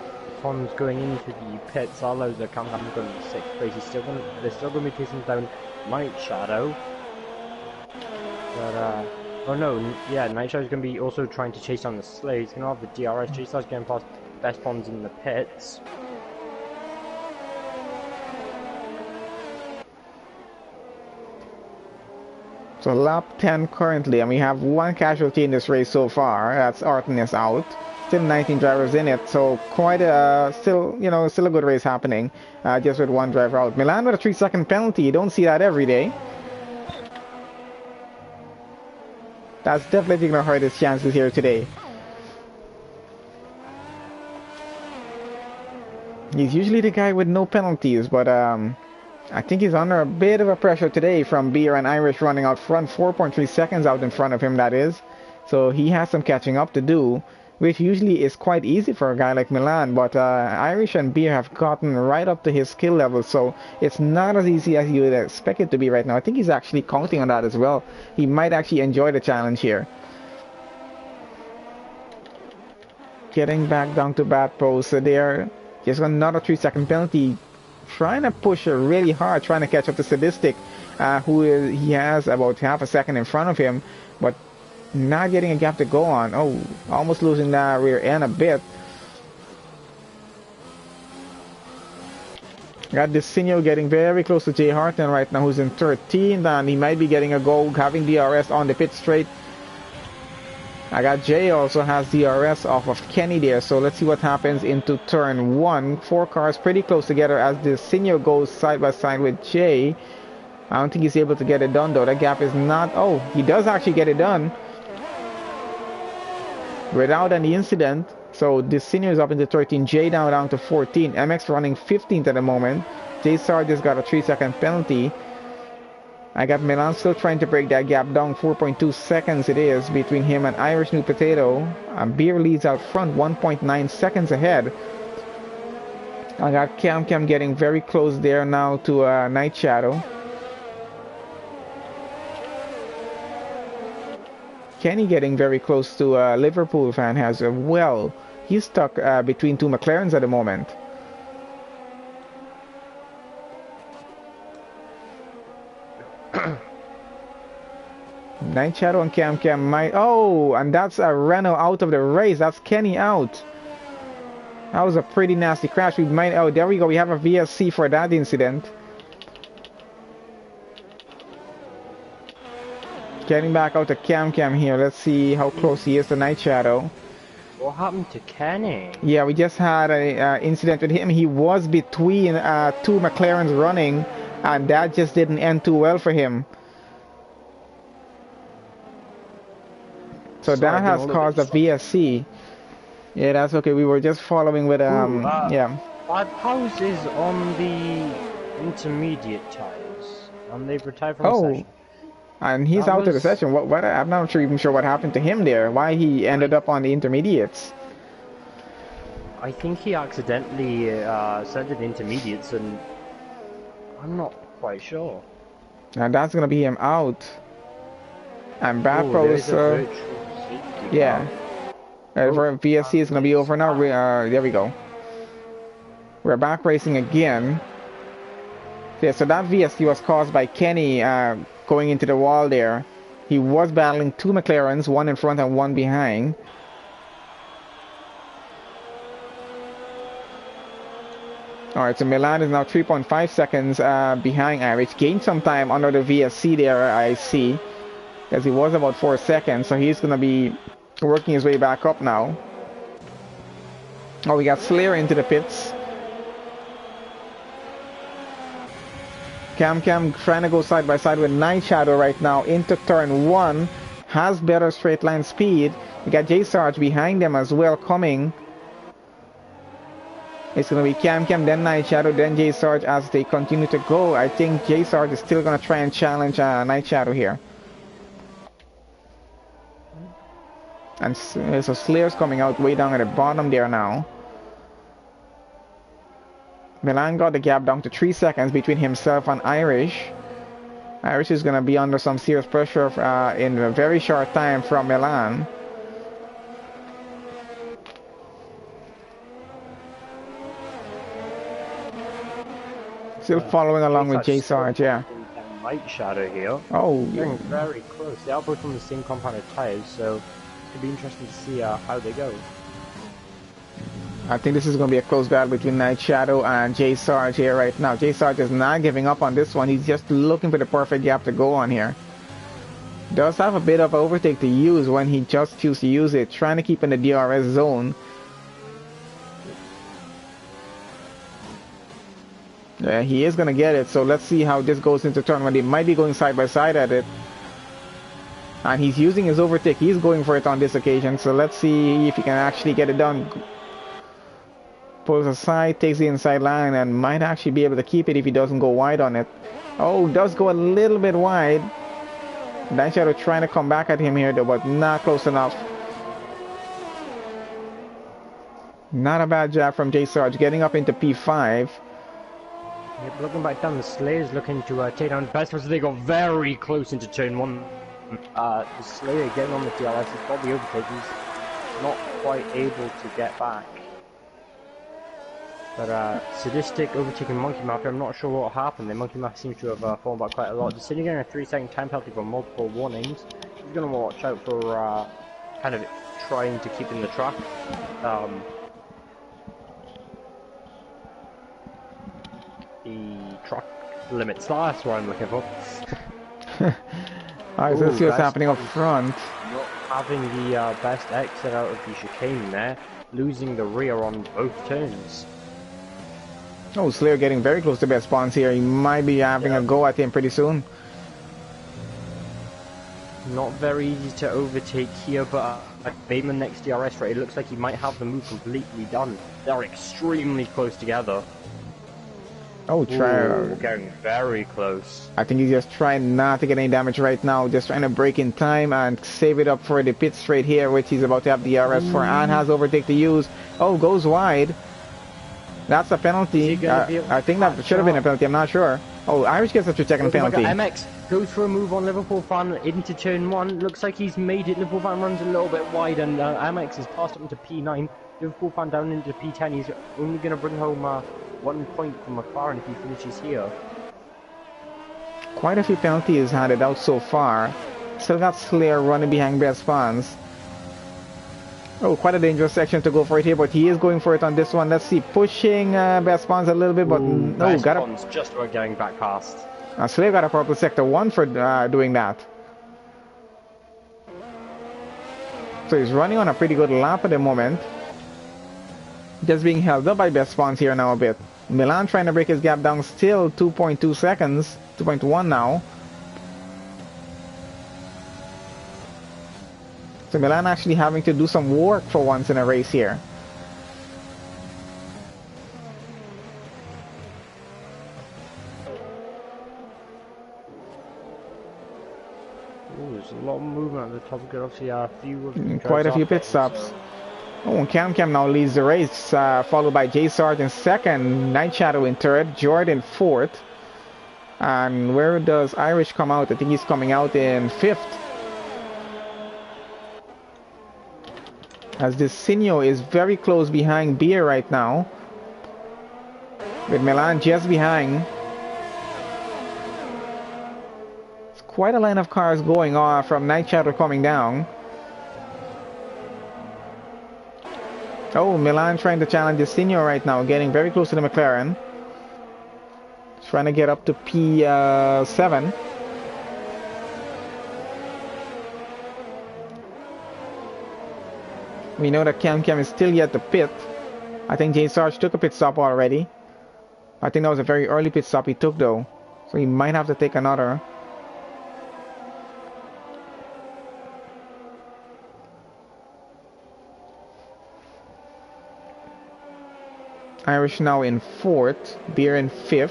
Pawns going into the pits. Allows the Cam going to 6th place. They're still going to be chasing down Night Shadow. But oh no, yeah, Night Shadow's going to be also trying to chase down the Slay. He's going to have the DRS. J-Star's getting past Best Pawns in the pits. So lap 10 currently, and we have one casualty in this race so far. That's Artemis out. Still 19 drivers in it, so quite a still a good race happening. Just with one driver out. Milan with a 3-second penalty. You don't see that every day. That's definitely gonna hurt his chances here today. He's usually the guy with no penalties, but I think he's under a bit of a pressure today from Beer and Irish running out front, 4.3 seconds out in front of him, that is. So he has some catching up to do, which usually is quite easy for a guy like Milan, but Irish and Beer have gotten right up to his skill level, so it's not as easy as you would expect it to be right now. I think he's actually counting on that as well. He might actually enjoy the challenge here. Getting back down to Bad Pros, so there. Just another 3-second penalty. Trying to push really hard, trying to catch up to Sadistic, he has about half a second in front of him, but not getting a gap to go on. Oh, almost losing that rear end a bit. Got Desinio getting very close to Jay Harton right now, who's in 13th, and he might be getting a go, having DRS on the pit straight. I got Jay also has DRS off of Kenny there, so let's see what happens into turn 1. 4 cars pretty close together as the senior goes side by side with Jay. I don't think he's able to get it done though. That gap is not... Oh, he does actually get it done without any incident. So the senior is up into 13, Jay down to 14. MX running 15th at the moment. Jay Sarge just got a 3-second penalty. I got Milan still trying to break that gap down. 4.2 seconds it is between him and Irish New Potato. And Beer leads out front, 1.9 seconds ahead. I got Cam getting very close there now to Night Shadow. Kenny getting very close to Liverpool fan as well. He's stuck between two McLarens at the moment. Night Shadow and Cam might... Oh, and that's a Renault out of the race. That's Kenny out. That was a pretty nasty crash. We might... Oh, there we go. We have a VSC for that incident. Getting back out to Cam here. Let's see how close he is to Night Shadow. What happened to Kenny? Yeah, we just had an incident with him. He was between two McLarens running, and that just didn't end too well for him. So that has caused a VSC. Yeah, that's okay. We were just following with yeah. Bad Pause is on the intermediate tires, and they've retired from the session. And he's out of the session. What? I'm not even sure what happened to him there. Why he ended up on the intermediates? I think he accidentally sent it intermediates, and I'm not quite sure. And that's gonna be him out. And Bad Pros, yeah. For VSC is gonna be over now. There we go. We're back racing again. Yeah, so that VSC was caused by Kenny going into the wall there. He was battling two McLarens, one in front and one behind. Alright, so Milan is now 3.5 seconds behind Irish. Gained some time under the VSC there, I see. Because he was about 4 seconds, so he's going to be working his way back up now. Oh, we got Slayer into the pits. Cam trying to go side by side with Night Shadow right now into turn 1. Has better straight line speed. We got J Sarge behind them as well coming. It's going to be Cam Cam, then Night Shadow, then J Sarge as they continue to go. I think J Sarge is still going to try and challenge Night Shadow here. And so Slayer's coming out way down at the bottom there now. Milan got the gap down to 3 seconds between himself and Irish. Irish is going to be under some serious pressure in a very short time from Milan. Still following along with J Sarge, yeah. Night Shadow here. Oh, getting very close. They are both on the same compound of tires, so it'll be interesting to see how they go. I think this is going to be a close battle between Night Shadow and J Sarge here right now. J Sarge is not giving up on this one. He's just looking for the perfect gap to go on here. Does have a bit of overtake to use when he just chooses to use it, trying to keep in the DRS zone. Yeah, he is going to get it, so let's see how this goes into turn one. They might be going side by side at it. And he's using his overtake. He's going for it on this occasion, so let's see if he can actually get it done. Pulls aside, takes the inside line, and might actually be able to keep it if he doesn't go wide on it. Oh, does go a little bit wide. Night Shadow trying to come back at him here, though, but not close enough. Not a bad job from J Sarge, getting up into P5. Yep, looking back down, the Slayer's looking to take down the best ones. They got very close into turn one. The Slayer getting on the DLS, he's got the overtake. He's not quite able to get back. But Sadistic overtaking Monkey Mafia, I'm not sure what happened. The Monkey Mafia seems to have fallen back quite a lot. Just sitting getting a 3-second time penalty for multiple warnings. He's going to watch out for kind of trying to keep in the track. The track limits, that's what I'm looking for. Alright, so let's see what's happening up front. Not having the best exit out of the chicane there, losing the rear on both turns. Oh, Slayer getting very close to best spawns here. He might be having a go at him pretty soon. Not very easy to overtake here, but maybe the next DRS rate, it looks like he might have the move completely done. They're extremely close together. Oh, we're getting very close. I think he's just trying not to get any damage right now. Just trying to break in time and save it up for the pit straight here, which he's about to have the DRS for, and has overtake to use. Oh, goes wide. That's a penalty. I think that should have been a penalty. I'm not sure. Oh, Irish gets a 2-second penalty. MX goes for a move on Liverpool fan into turn one. Looks like he's made it. Liverpool fan runs a little bit wide, and MX has passed up into P9. Liverpool fan down into P10. He's only going to bring home 1 point from McLaren if he finishes here. Quite a few penalties handed out so far. Still got Slayer running behind best spawns. Oh, quite a dangerous section to go for it here, but he is going for it on this one. Let's see, pushing best spawns a little bit, but no, got a... just about getting back past. Slayer got a purple sector 1 for doing that. So he's running on a pretty good lap at the moment. Just being held up by best spawns here now a bit. Milan trying to break his gap down, still 2.2 seconds, 2.1 now. So Milan actually having to do some work for once in a race here. Ooh, there's a lot of movement at the top. Good, obviously, quite a few pit stops. Oh, and Cam Cam now leads the race, followed by J Sarge in second, Night Shadow in third, Jordan fourth. And where does Irish come out? I think he's coming out in fifth. As this Sinio is very close behind Beer right now, with Milan just behind. It's quite a line of cars going off from Night Shadow coming down. Oh, Milan trying to challenge the Sinio right now, getting very close to the McLaren. Trying to get up to P7. We know that Cam Cam is still yet to pit. I think J Sarge took a pit stop already. I think that was a very early pit stop he took though. So he might have to take another. Irish now in 4th, Beer in 5th.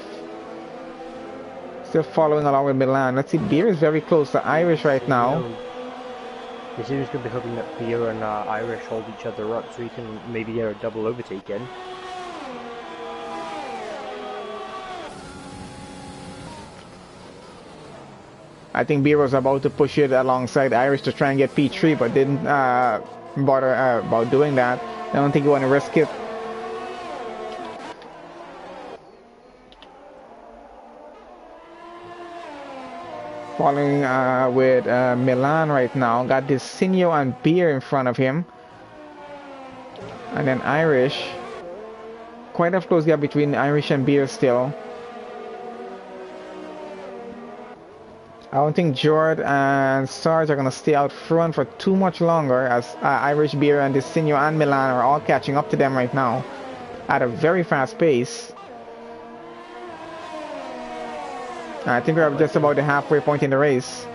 Still following along with Milan. Let's see, Beer is very close to Irish right now. The series could be hoping that Beer and Irish hold each other up so you can maybe get a double overtake in. I think Beer was about to push it alongside Irish to try and get P3, but didn't bother about doing that. I don't think you want to risk it. Following with Milan right now, got Desinio and Beer in front of him. And then Irish. Quite a close gap between Irish and Beer still. I don't think Jord and Sarge are going to stay out front for too much longer, as Irish, Beer, and Desinio and Milan are all catching up to them right now at a very fast pace. I think we're just about the halfway point in the race.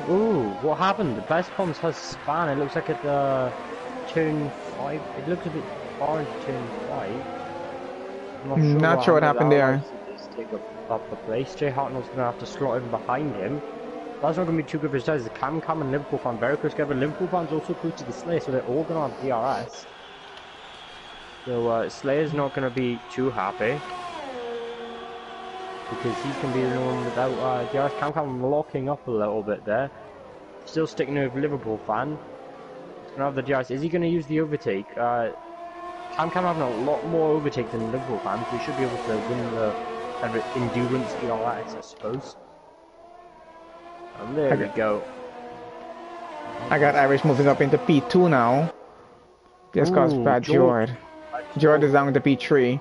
Ooh, what happened? The best bombs has span. It looks like at turn 5. It looks a bit far into turn 5. I'm not sure what happened there. Take up the place. Jay Hartnell's going to have to slot in behind him. That's not going to be too good for his guys. The Cam and Liverpool fan very close together. Liverpool fans also close to the Slayer, so they're all going to have DRS. So Slayer's not going to be too happy, because he's going to be the one without DRS. Cam locking up a little bit there. Still sticking with Liverpool fan. He's going to have the DRS. Is he going to use the overtake? Cam having a lot more overtake than Liverpool fans. We should be able to win the kind of endurance DRS, I suppose. And there we go. I got Irish moving up into P2 now. Just cause bad Jord. Jord is down to P3.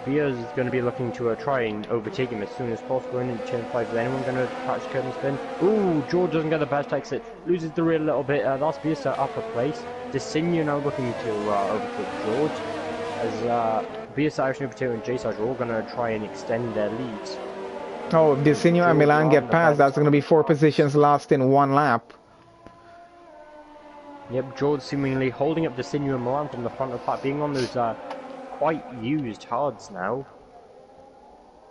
Beers is going to be looking to try and overtake him as soon as possible in turn 5. Is anyone going to catch curtain spin? Ooh, George doesn't get the best exit. Loses the rear a little bit. That's Beers to upper place. Desinio now looking to overtake George. As Beers, Irish, Overtake, and J-Sarge are all going to try and extend their leads. Oh, if Desinio and Milan get past, that's going to be 4 positions lost in 1 lap. Yep, George seemingly holding up Desinio and Milan from the front of the pack, being on those quite used hards now.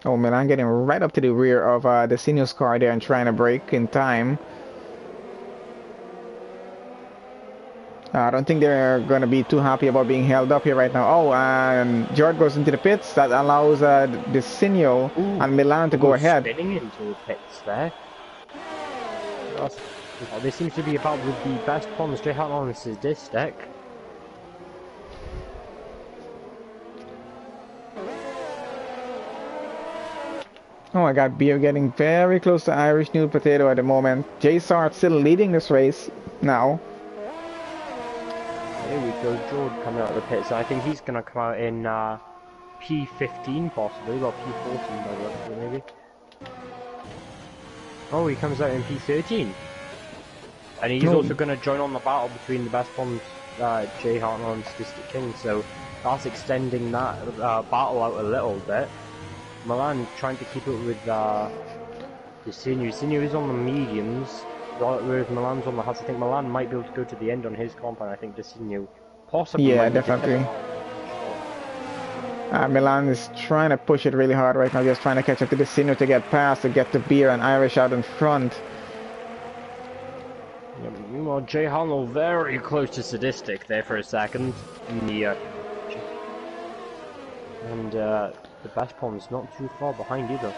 Oh, Milan getting right up to the rear of Desinio's car there and trying to brake in time. I don't think they're going to be too happy about being held up here right now. Oh, and Jord goes into the pits. That allows Desinio and Milan to go ahead. Spinning into the pits there. This seems to be about with the best bomb straight out on this deck. Oh, I got Beer getting very close to Irish New Potato at the moment. J-Sart still leading this race now. There we go, George coming out of the pits. I think he's going to come out in P15 possibly, or P14 by the way, maybe. Oh, he comes out in P13. And he's also going to join on the battle between the best bombs, Jay Hartnell and Statistic King, so that's extending that battle out a little bit. Milan trying to keep it with Desinio. Desinio is on the mediums, whereas Milan's on the hards. I think Milan might be able to go to the end on his comp, and I think Desinio possibly. Yeah, definitely. Milan is trying to push it really hard right now, just trying to catch up to Desinio to get past, to get the Beer and Irish out in front. Yeah, meanwhile, Jay Harnell very close to Sadistic there for a second. And the best bomb's not too far behind either.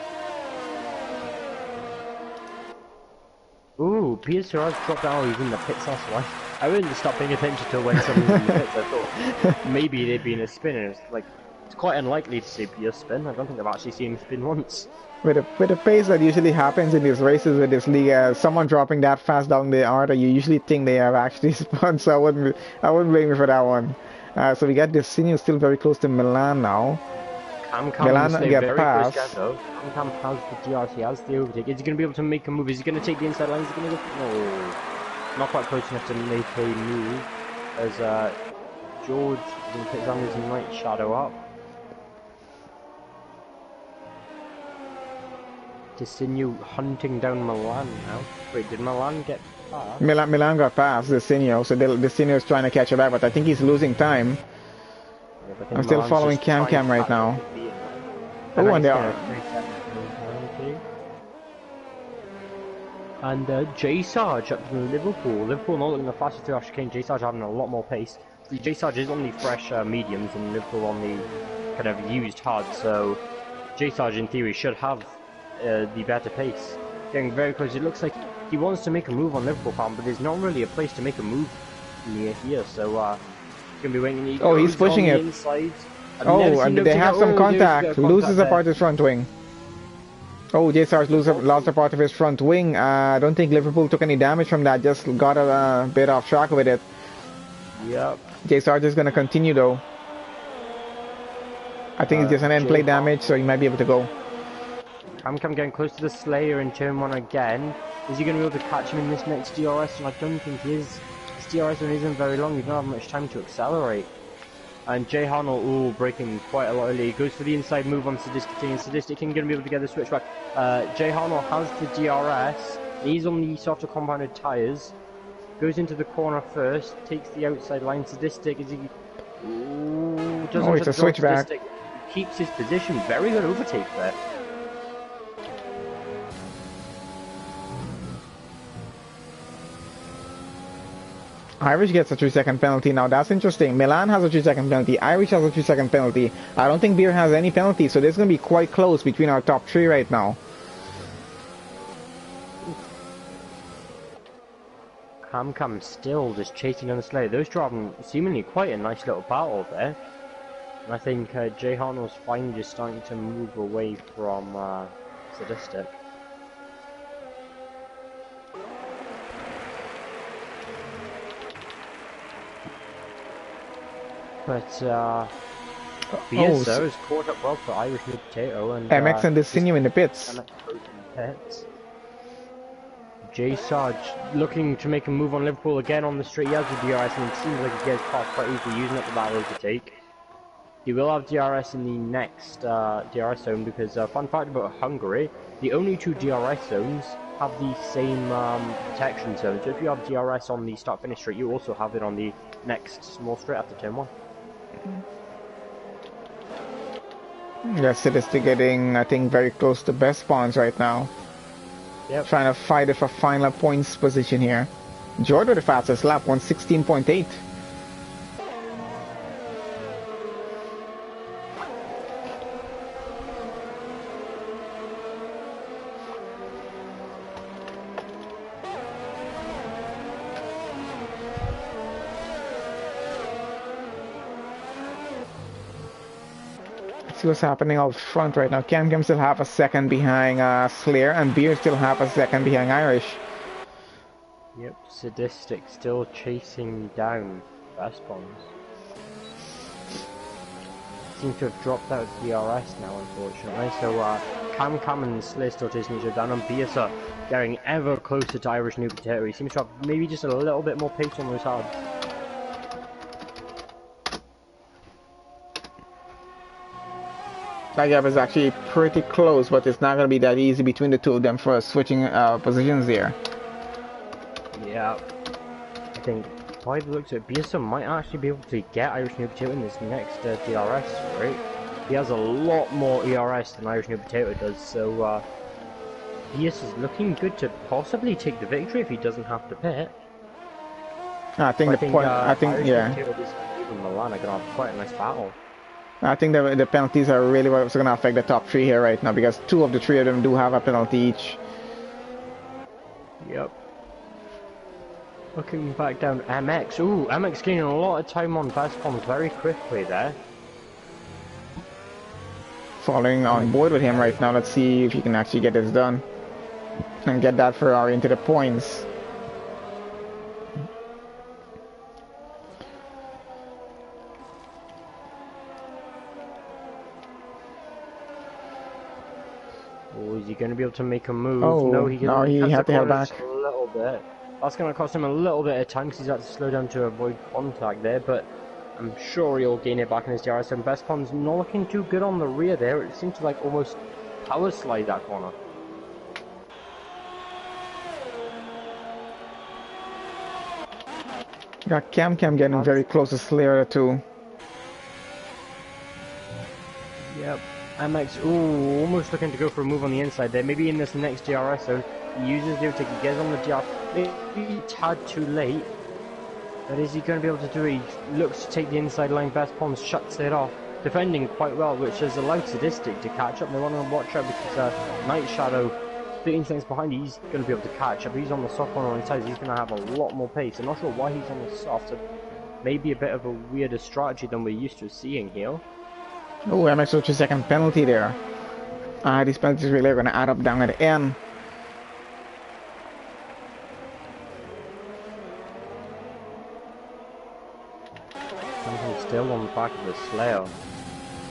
Ooh, Pierce has dropped out, he's in the pits, that's why. I wouldn't stop paying attention to when someone's in the pits. I thought maybe they'd be in a spin, and it's quite unlikely to see Pierce spin. I don't think I've actually seen him spin once. With the pace that usually happens in these races with this league, someone dropping that fast down the order, you usually think they have actually spun, so I wouldn't blame you for that one. So we got Desinio still very close to Milan now. Milan get past. Cam has the DRS, he has the overtake. Is he going to be able to make a move? Is he going to take the inside line? Is he going to go? No. Not quite close enough to make a move. As George is going to put Xander's Night Shadow up. Desinio hunting down Milan now. Wait, did Milan get past? Milan got past Desinio, so Desinio is trying to catch it back, but I think he's losing time. I think I'm still Milan's following just Cam trying to Cam right catch up now. with Vietnam. Oh, and MX they getting are. a 3-second penalty. And J Sarge up to Liverpool. Liverpool not looking the fastest to Ashley Kane. J Sarge having a lot more pace. J Sarge is on the fresh mediums and Liverpool on the kind of used hard, so J Sarge in theory should have the better pace. Getting very close. It looks like he wants to make a move on Liverpool farm, but there's not really a place to make a move near here, so gonna be waiting. He Oh, he's goes pushing on the it. inside. I've never Oh, seen and him they take have out. some Oh, there's a bit contact. of contact Loses a there. part of his front wing. Oh, JSR's lost a part of his front wing. I don't think Liverpool took any damage from that. Just got a bit off track with it. Yep. JSR is going to continue though. I think it's just an end play damage, so he might be able to go. Cam getting close to the Slayer in turn 1 again. Is he going to be able to catch him in this next DRS? And I don't think he is. This DRS one isn't very long. You don't have much time to accelerate. And Jay Harnell, ooh, breaking quite a lot early. He goes for the inside move on Sadistic King, and Sadistic King going to be able to get the switch back. Jay Harnell has the DRS. He's on the softer compounded tyres. Goes into the corner first, takes the outside line. Sadistic, is he... Ooh, doesn't Oh, it's a switchback. Sadistic keeps his position. Very good overtake there. Irish gets a 3-second penalty now. That's interesting. Milan has a 3-second penalty. Irish has a 3-second penalty. I don't think Beer has any penalty, so this is going to be quite close between our top 3 right now. Cam still just chasing on the Slayer. Those two are having seemingly quite a nice little battle there. And I think Jay Harnell's finally just starting to move away from Sadistic. But BSO is caught up well for Irish New Potato and MX and Disinu in the pits. J Sarge looking to make a move on Liverpool again on the straight. He has the DRS and it seems like he gets past quite easily using up the battle overtake. He will have DRS in the next DRS zone because fun fact about Hungary, the only 2 DRS zones have the same protection zone. So if you have DRS on the start finish straight, you also have it on the next small straight after turn 1. Yeah, Sadistic getting, I think, very close to best spawns right now. Yep. Trying to fight it for final points position here. George with the fastest lap, 116.8. See what's happening out front right now. Cam still half a second behind Slayer, and Beer still half a second behind Irish. Yep, Sadistic still chasing down best bombs. Seems to have dropped out of DRS now, unfortunately. So Cam and Slayer still chasing each other down, and Biasa getting ever closer to Irish New Potato. He seems to have maybe just a little bit more pace on those hards. That gap is actually pretty close, but it's not going to be that easy between the two of them for switching positions there. Yeah, I think by the looks of it, Biasa might actually be able to get Irish New Potato in this next DRS, right? He has a lot more ERS than Irish New Potato does, so Biasa is looking good to possibly take the victory if he doesn't have to pit. I think Irish yeah. New Potato and even Milan are going to have quite a nice battle. I think the penalties are really what's going to affect the top 3 here right now, because 2 of the 3 of them do have a penalty each. Yep. Looking back down, MX. Ooh, MX gaining a lot of time on best bombs very quickly there. Following on board with him right now. Let's see if he can actually get this done and get that Ferrari into the points. Oh, is he going to be able to make a move? Oh, no, he had to hold back a little bit. That's going to cost him a little bit of time because he's had to slow down to avoid contact there, but I'm sure he'll gain it back in his DRS. And Bestcon's not looking too good on the rear there. It seems to like almost power slide that corner. Got Cam getting very close to Slayer too. Yep. MX, ooh, almost looking to go for a move on the inside there. Maybe in this next DRS zone, he uses the overtake, he gets on the DRS, maybe a tad too late. But is he going to be able to do it? He looks to take the inside line, Best Palms shuts it off. Defending quite well, which has allowed Sadistic to catch up. They want to watch out because Night Shadow, 13 seconds behind, he's going to be able to catch up. He's on the soft corner on the inside, he's going to have a lot more pace. I'm not sure why he's on the soft, so maybe a bit of a weirder strategy than we're used to seeing here. Oh, MX with a second penalty there. These penalties really are going to add up down at the end. Something still on the back of the Slayer.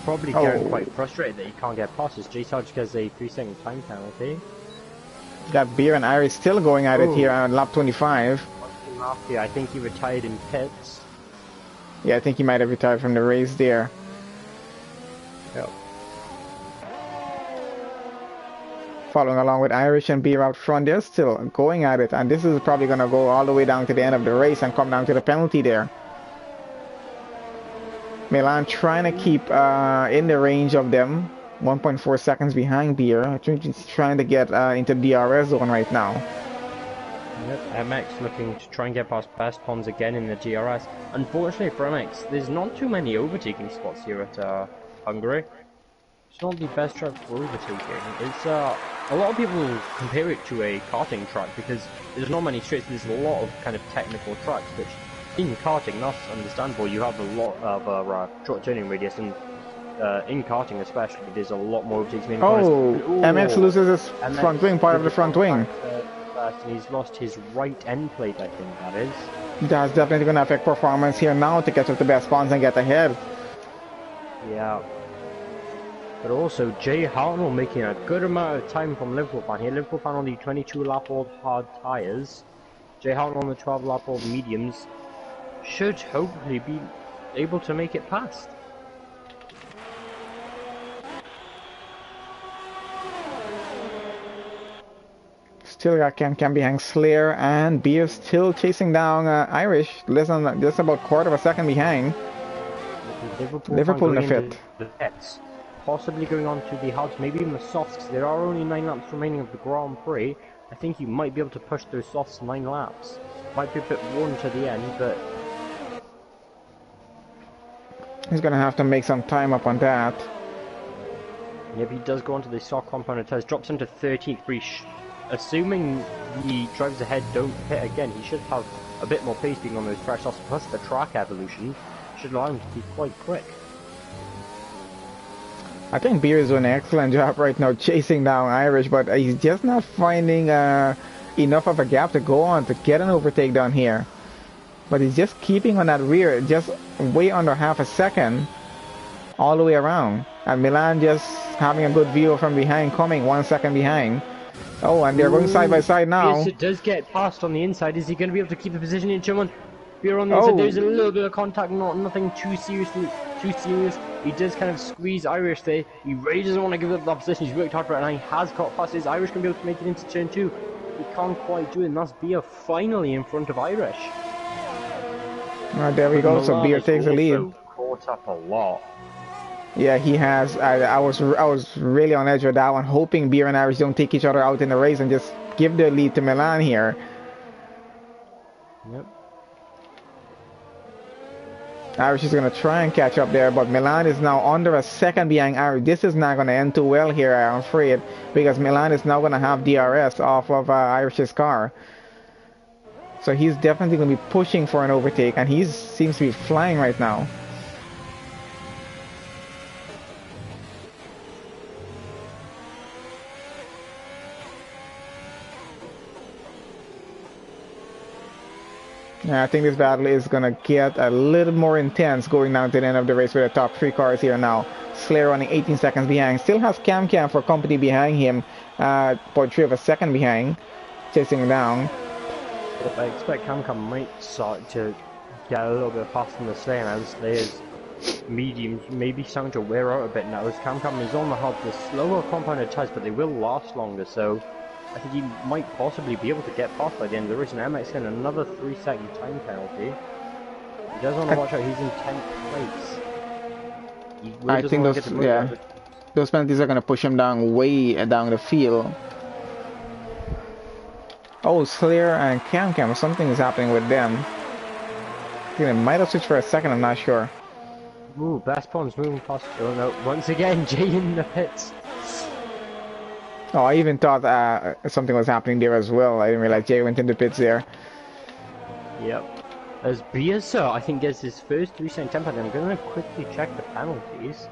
Probably getting quite frustrated that he can't get past his. J-Sarge gets a 3-second time penalty. Got Beer and Iris still going at it here on lap 25. I think he retired in pits. Yeah, I think he might have retired from the race there. Yep. Following along with Irish and Beer out front, they're still going at it, and this is probably going to go all the way down to the end of the race and come down to the penalty there. Milan trying to keep in the range of them, 1.4 seconds behind Beer. I think he's trying to get into the DRS zone right now. Yep, MX looking to try and get past Best Palms again in the DRS. Unfortunately for MX, there's not too many overtaking spots here at Hungary. It's not the best track for overtaking. It's a lot of people compare it to a karting track because there's not many straights. There's a lot of kind of technical tracks, which in karting, that's understandable. You have a lot of short turning radius, and in karting especially, there's a lot more overtakes. MX loses his front wing, part of the front wing. And he's lost his right end plate, I think that is. That's definitely going to affect performance here now to catch up the best spawns and get ahead. Yeah. But also, Jay Hartnell making a good amount of time from Liverpool fan here. Liverpool fan on the 22 lap old hard tyres. Jay Hartnell on the 12 lap old mediums. Should hopefully be able to make it past. Still got Cam behind Slayer, and Beer still chasing down Irish. Listen, just about quarter of a second behind. Liverpool in the fifth. Possibly going on to the hards, maybe even the softs, because there are only 9 laps remaining of the Grand Prix. I think you might be able to push those softs 9 laps. Might be a bit worn to the end, but he's gonna have to make some time up on that. Yep, he does go onto the soft compound test, drops into 13th. Assuming the drivers ahead don't pit again, he should have a bit more pace being on those fresh softs, plus the track evolution should allow him to be quite quick. I think Beer is doing an excellent job right now chasing down Irish, but he's just not finding enough of a gap to go on to get an overtake down here. But he's just keeping on that rear, just way under half a second all the way around. And Milan just having a good view from behind, coming 1 second behind. Oh, and they're going side by side now. Yes, it does get past on the inside. Is he going to be able to keep the position in German? Beer on the inside, there's a little bit of contact, nothing too serious. He does kind of squeeze Irish there. He really doesn't want to give up that position. He's worked hard for it, and he has got past his. Irish can be able to make it into turn 2. He can't quite do it, and that's Beer finally in front of Irish. There we go. So Beer takes the lead. Caught up a lot. Yeah, he has. I was really on edge with that one, hoping Beer and Irish don't take each other out in the race and just give the lead to Milan here. Yep. Irish is going to try and catch up there, but Milan is now under a second behind Irish. This is not going to end too well here, I'm afraid, because Milan is now going to have DRS off of Irish's car. So he's definitely going to be pushing for an overtake, and he seems to be flying right now. Yeah, I think this battle is going to get a little more intense going down to the end of the race with the top 3 cars here now. Slayer running 18 seconds behind. Still has Cam for company behind him, 0.3 of a second behind, chasing him down. I expect Cam might start to get a little bit faster than the Slayer now. The Slayer's mediums maybe starting to wear out a bit now as Cam is on the hub. The slower compounded tires, but they will last longer, so I think he might possibly be able to get past by the end of the race, and MX getting another 3-second time penalty. He does want to watch out, he's in 10th place. I think those, yeah. Those penalties are going to push him down way down the field. Oh, Slayer and Cam, something is happening with them. I think they might have switched for a second, I'm not sure. Ooh, best pawns moving past. Oh no, once again, Jay in the pits. Oh, I even thought something was happening there as well. I didn't realize Jay went into pits there. Yep. As Biasa, I think, gets his first 3-second temper, I'm going to quickly check the penalties.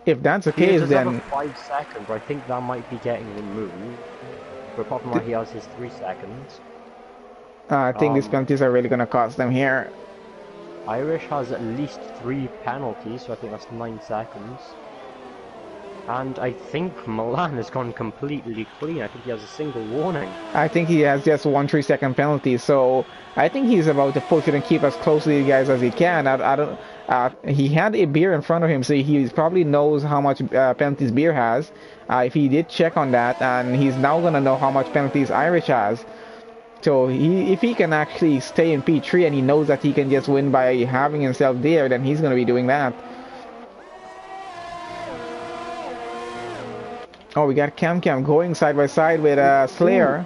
If that's the case, does then... have a 5 second, but I think that might be getting removed. But apart from that, he has his 3 seconds. I think these penalties are really going to cost them here. Irish has at least 3 penalties, so I think that's 9 seconds. And I think Milan has gone completely clean. I think he has a single warning. I think he has just 1 3-second penalty, so I think he's about to push it and keep as close to these guys as he can. I don't. He had a beer in front of him, so he probably knows how much penalties beer has. If he did check on that, and he's now gonna know how much penalties Irish has. So if he can actually stay in P3 and he knows that he can just win by having himself there, then he's gonna be doing that. Oh, we got Cam going side by side with Slayer.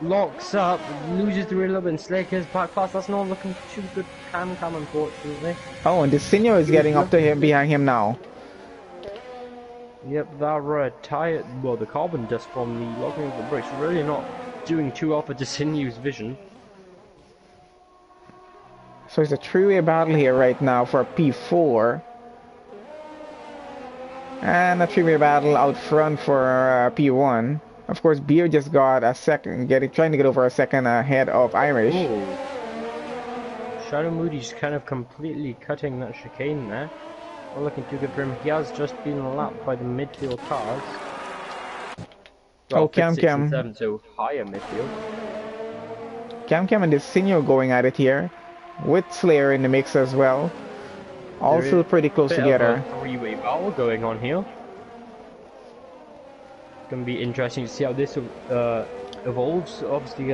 Locks up, loses the rear a little bit, and Slayer gets back pass. That's not looking too good for Cam, unfortunately. Oh, and Desinho is getting up to him, behind him now. Yep, that tire, well, the carbon dust from the logging of the brakes really not doing too well for Desinho's vision. So it's a three-way battle here right now for P4. And a three-way battle out front for P1. Of course, Beer just got a second, trying to get over a second ahead of Irish. Ooh. Shadow Moody's kind of completely cutting that chicane there. Not looking too good for him. He has just been lapped by the midfield cars. Well, oh, Cam. So higher midfield. Cam and Desinho going at it here, with Slayer in the mix as well. Also pretty close together. A three-way battle going on here. Gonna be interesting to see how this evolves. Obviously,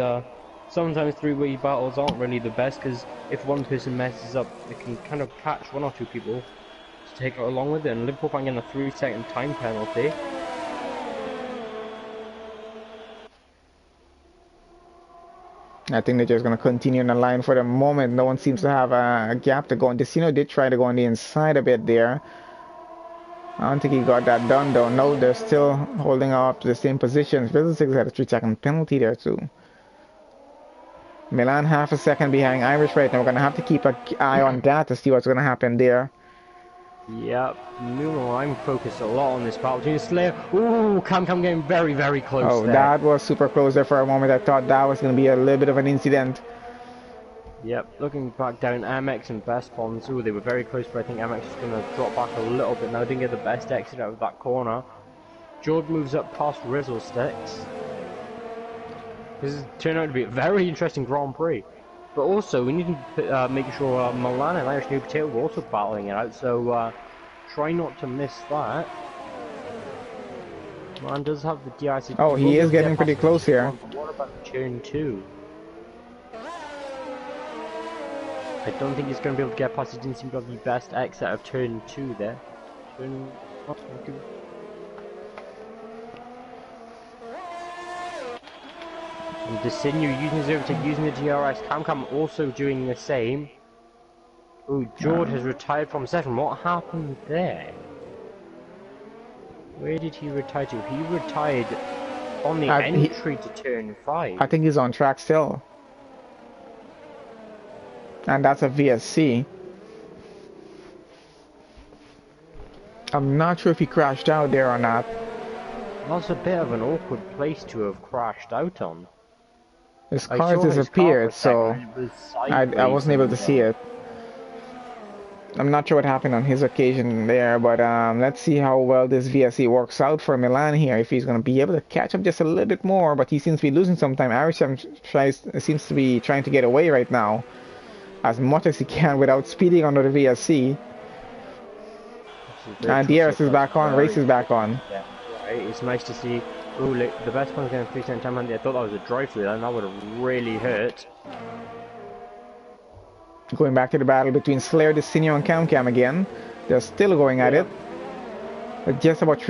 sometimes three-way battles aren't really the best because if one person messes up, it can kind of catch one or two people to take it along with it. And Liverpool finding a 3-second time penalty. I think they're just going to continue in the line for the moment. No one seems to have a gap to go on. Desinho did try to go on the inside a bit there. I don't think he got that done though. No, they're still holding up to the same positions. Visitors had a 3-second penalty there too. Milan half a second behind Irish right now. We're going to have to keep an eye on that to see what's going to happen there. Yep, I'm focused a lot on this battle between Slayer. Ooh, Cam getting very, very close. Oh, there. That was super close there for a moment. I thought that was going to be a little bit of an incident. Yep, looking back down, Amex and Best Bonds. Ooh, they were very close, but I think Amex is going to drop back a little bit now. Didn't get the best exit out of that corner. George moves up past Rizzle Sticks. This is turning out to be a very interesting Grand Prix. But also, we need to make sure Milan and Irish New Potato were also battling it out, so try not to miss that. Milan does have the DRC. Oh, he is getting pretty close here. What about turn 2? I don't think he's going to be able to get past. He didn't seem to have the best exit out of turn 2 there. Turn... Oh, and Desinho using his overtake, using the DRS. Cam also doing the same. Oh, George has retired from second. What happened there? Where did he retire to? He retired on the entry to turn 5. I think he's on track still. And that's a VSC. I'm not sure if he crashed out there or not. That's a bit of an awkward place to have crashed out on. His car disappeared, so I wasn't able to see it. I'm not sure what happened on his occasion there, but let's see how well this VSC works out for Milan here. If he's going to be able to catch up just a little bit more, but he seems to be losing some time. Irish seems to be trying to get away right now as much as he can without speeding under the VSC. And DRS is back on, race is back on. Yeah, right. It's nice to see. Oh, the best one's getting 3-second time. I thought that was a drive-through, and that would have really hurt. Going back to the battle between Slayer, Desinho, and Cam again. They're still going at Yeah. it. Just about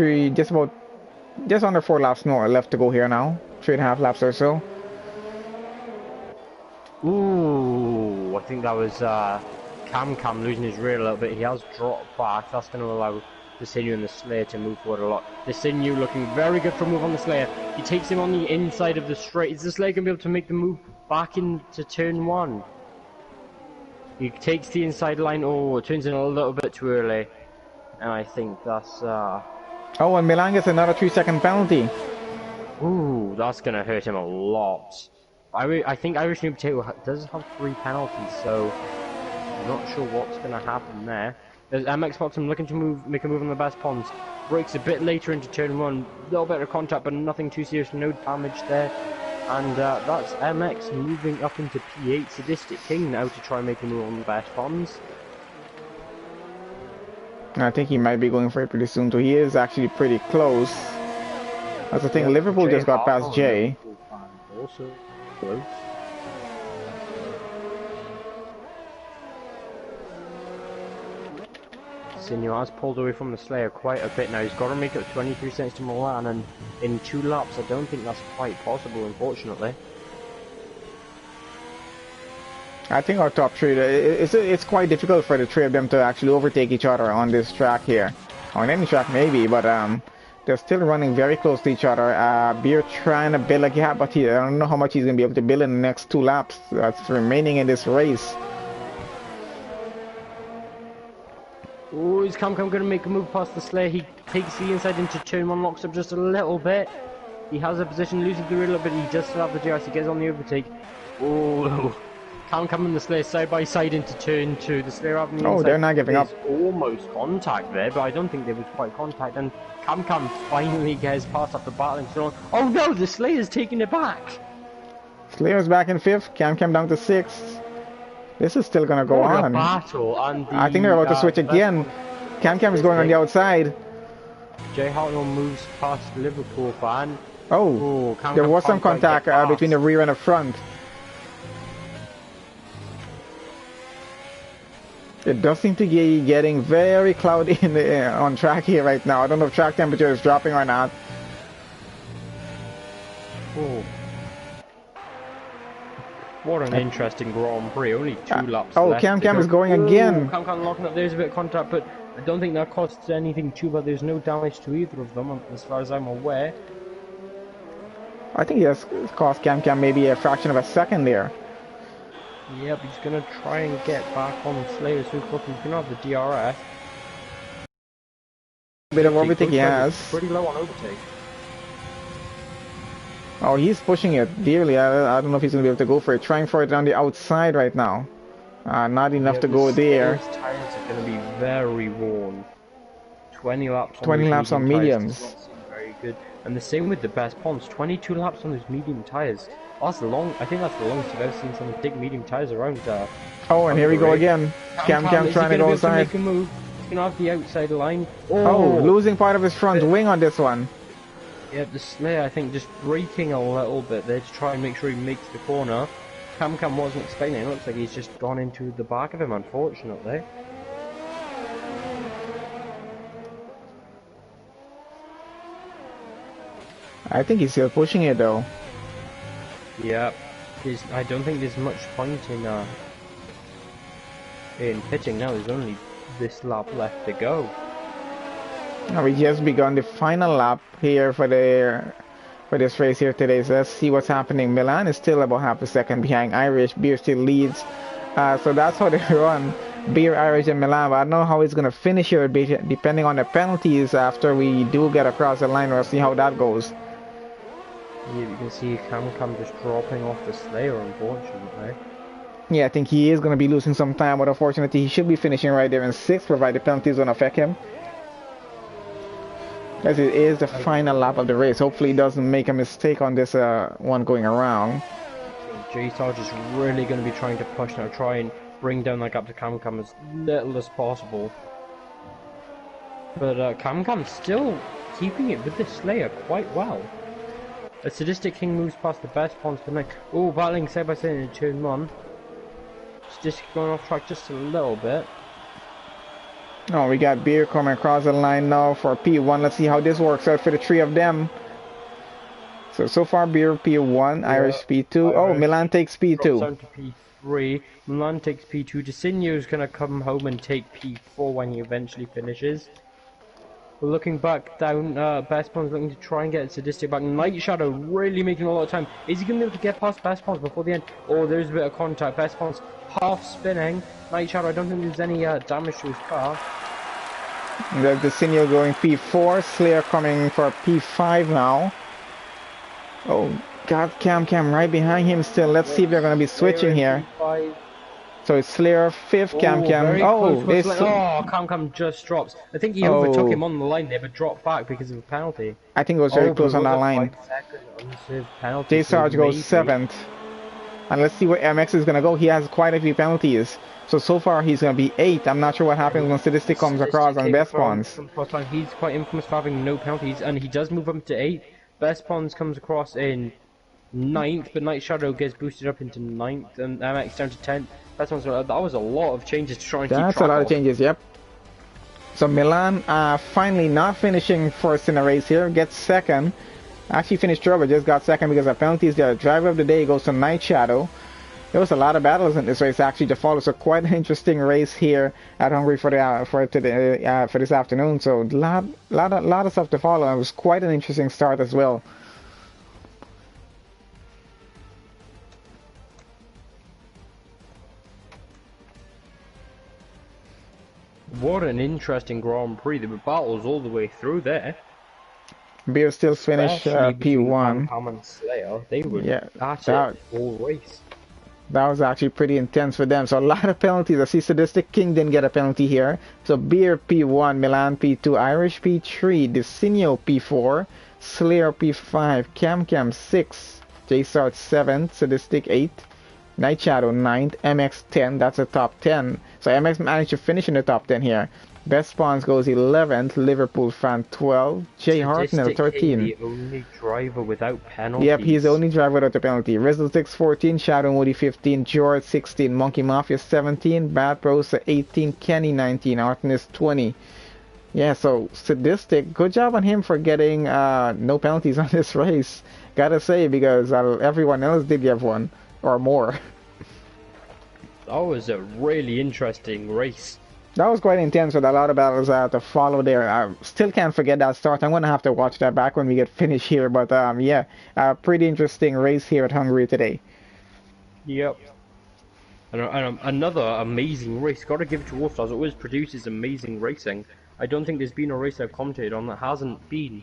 just under 4 laps more left to go here now. 3.5 laps or so. Ooh, I think that was Cam losing his rear a little bit. He has dropped back. That's going to allow the Sinew and the Slayer to move forward a lot. The Sinew looking very good for a move on the Slayer. He takes him on the inside of the straight. Is the Slayer going to be able to make the move back into turn 1? He takes the inside line. Oh, it turns in a little bit too early. And I think that's... Oh, and Milan gets another 3-second penalty. Ooh, that's going to hurt him a lot. I think Irish New Potato does have 3 penalties, so I'm not sure what's going to happen there. There's MX Bottom looking to make a move on the best ponds. Breaks a bit later into turn 1. A little bit of contact, but nothing too serious. No damage there. And that's MX moving up into P8. Sadistic King now to try and make a move on the best ponds. I think he might be going for it pretty soon, so he is actually pretty close. That's the thing, yeah, Liverpool just got past Jay. Also close. Sinew has pulled away from the Slayer quite a bit now. He's got to make up 23 cents to Milan, and in 2 laps I don't think that's quite possible, unfortunately. I think our top three, it's quite difficult for the three of them to actually overtake each other on this track here. On any track maybe, but they're still running very close to each other. Beer trying to build a gap, but I don't know how much he's going to be able to build in the next 2 laps that's remaining in this race. Oh, is Cam going to make a move past the Slayer? He takes the inside into turn 1, locks up just a little bit. He has a position, loses the rear a little bit. He does still have the GRC, he gets on the overtake. Oh, Cam and the Slayer side by side into turn 2. The Slayer having the inside. They're not giving up. Almost contact there, but I don't think there was quite contact. And Cam finally gets past after battling so long. Oh no, the Slayer's taking it back. Slayer's back in 5th. Cam down to 6th. This is still gonna go on. Battle, and I think they're about to switch again. Cam is going on the outside. Jay Hartnell moves past the Liverpool fan. Oh, there was some contact between the rear and the front. It does seem to be getting very cloudy on track here right now. I don't know if track temperature is dropping or not. Oh. What an interesting Grand Prix, only 2 laps left. Oh, Cam is going again. Cam locking up, there's a bit of contact, but I don't think that costs anything too bad. There's no damage to either of them, as far as I'm aware. I think he has cost Cam maybe a fraction of a second there. Yep, he's going to try and get back on Slayer so quickly. He's going to have the DRS. A bit of overtake he has. Pretty low on overtake. Oh, he's pushing it dearly. I don't know if he's going to be able to go for it. Trying for it on the outside right now. Not enough to go there. His tires are going to be very worn. 20 laps on 20 laps on mediums. Does not seem very good. And the same with the best ponds. 22 laps on those medium tires. That's long. I think that's the longest I've ever seen some thick medium tires around. Oh, and here we go again. Cam trying to go inside. He's going to have the outside line. Oh, losing part of his front wing on this one. Yeah, the Slayer, I think, just braking a little bit there to try and make sure he makes the corner. Cam wasn't expecting it. It looks like he's just gone into the back of him, unfortunately. I think he's still pushing it, though. Yeah, I don't think there's much point in pitching now. There's only this lap left to go. Now we just begun the final lap here for this race here today. So let's see what's happening. Milan is still about half a second behind Irish. Beer still leads. So that's how they run. Beer, Irish, and Milan. But I don't know how it's going to finish here, depending on the penalties after we do get across the line. We'll see how that goes. Yeah, you can see Cam just dropping off the Slayer, unfortunately. Yeah, I think he is going to be losing some time, but unfortunately he should be finishing right there in 6th, provided penalties don't affect him. As it is the final lap of the race. Hopefully he doesn't make a mistake on this one going around. J-Sarge is really going to be trying to push now, try and bring down that gap to Cam as little as possible. But Cam's still keeping it with the Slayer quite well. A Sadistic King moves past the best ponds tonight. Oh, battling side by side in turn 1. Sadistic going off track just a little bit. Oh, we got Beer coming across the line now for P1. Let's see how this works out for the three of them. So far Beer P1, Yeah, Irish P2. Oh, Irish Milan takes drops P2. down to P3. Milan takes P2. Designo's gonna come home and take P4 when he eventually finishes. We're looking back down, Best Pawns looking to try and get Sadistic back. Night Shadow really making a lot of time. Is he going to be able to get past Best Pawns before the end? Oh, there's a bit of contact. Best Pawns half spinning. Night Shadow, I don't think there's any damage to his car. There's the Designo going P4. Slayer coming for P5 now. Oh, got Cam right behind him still. Let's see if they're going to be switching here. P5. So it's Slayer 5th, Cam. Oh, Cam just drops. I think he overtook him on the line there, but dropped back because of a penalty. I think it was very close on that line. J Sarge goes 7th. And let's see where MX is going to go. He has quite a few penalties. So far he's going to be 8th. I'm not sure what happens when Sadistic comes across on Best Pawns. He's quite infamous for having no penalties, and he does move up to 8th. Best Pawns comes across in 9th, but Night Shadow gets boosted up into 9th, and MX down to 10th. That was a lot of changes to try and keep track of. That's a lot of changes, yep. So Milan finally not finishing first in the race here, gets 2nd. Actually finished third, but just got 2nd because of penalties there. Driver of the day goes to Night Shadow. There was a lot of battles in this race actually to follow, so quite an interesting race here at Hungary for this afternoon. So lot of stuff to follow. It was quite an interesting start as well. What an interesting Grand Prix. There were battles all the way through there. Beer still finished P1. And Slayer. They were at it all race. That was actually pretty intense for them. So a lot of penalties. I see Sadistic King didn't get a penalty here. So Beer P1, Milan P2, Irish P3, Designo P4, Slayer P5, Cam 6, J-Sart 7th, Sadistic 8th, Night Shadow 9th, MX 10, that's a top 10. So MX managed to finish in the top 10 here. Best Spawns goes 11th, Liverpool fan 12, Jay Hartnell 13. The only driver without penalties. Yep, he's the only driver without a penalty. Rizzle 6 14, Shadow Moody 15, George 16, Monkey Mafia 17, Bad Bros 18, Kenny 19, Artemis 20. Yeah, so Sadistic, good job on him for getting no penalties on this race. Gotta say, because everyone else did get one or more. That was a really interesting race. That was quite intense with a lot of battles to follow there. I still can't forget that start. I'm going to have to watch that back when we get finished here. But yeah, pretty interesting race here at Hungary today. Yep. And another amazing race. Got to give it to All-Stars. It always produces amazing racing. I don't think there's been a race I've commentated on that hasn't been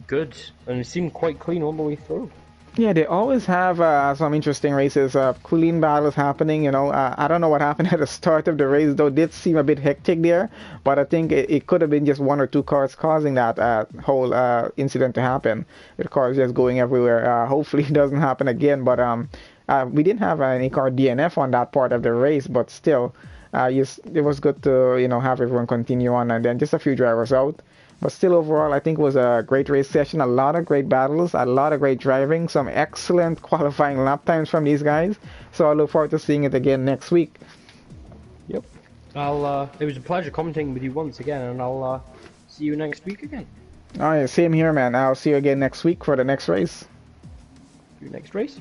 good. And it seemed quite clean all the way through. Yeah, they always have some interesting races, clean battles happening, you know. I don't know what happened at the start of the race, though. It did seem a bit hectic there, but I think it could have been just one or two cars causing that whole incident to happen. The cars just going everywhere. Hopefully it doesn't happen again, but we didn't have any car DNF on that part of the race, but still, it was good to, you know, have everyone continue on, and then just a few drivers out. But still, overall, I think it was a great race session. A lot of great battles, a lot of great driving, some excellent qualifying lap times from these guys. So I look forward to seeing it again next week. Yep. It was a pleasure commenting with you once again, and I'll see you next week again. Alright, same here, man. I'll see you again next week for the next race. Your next race?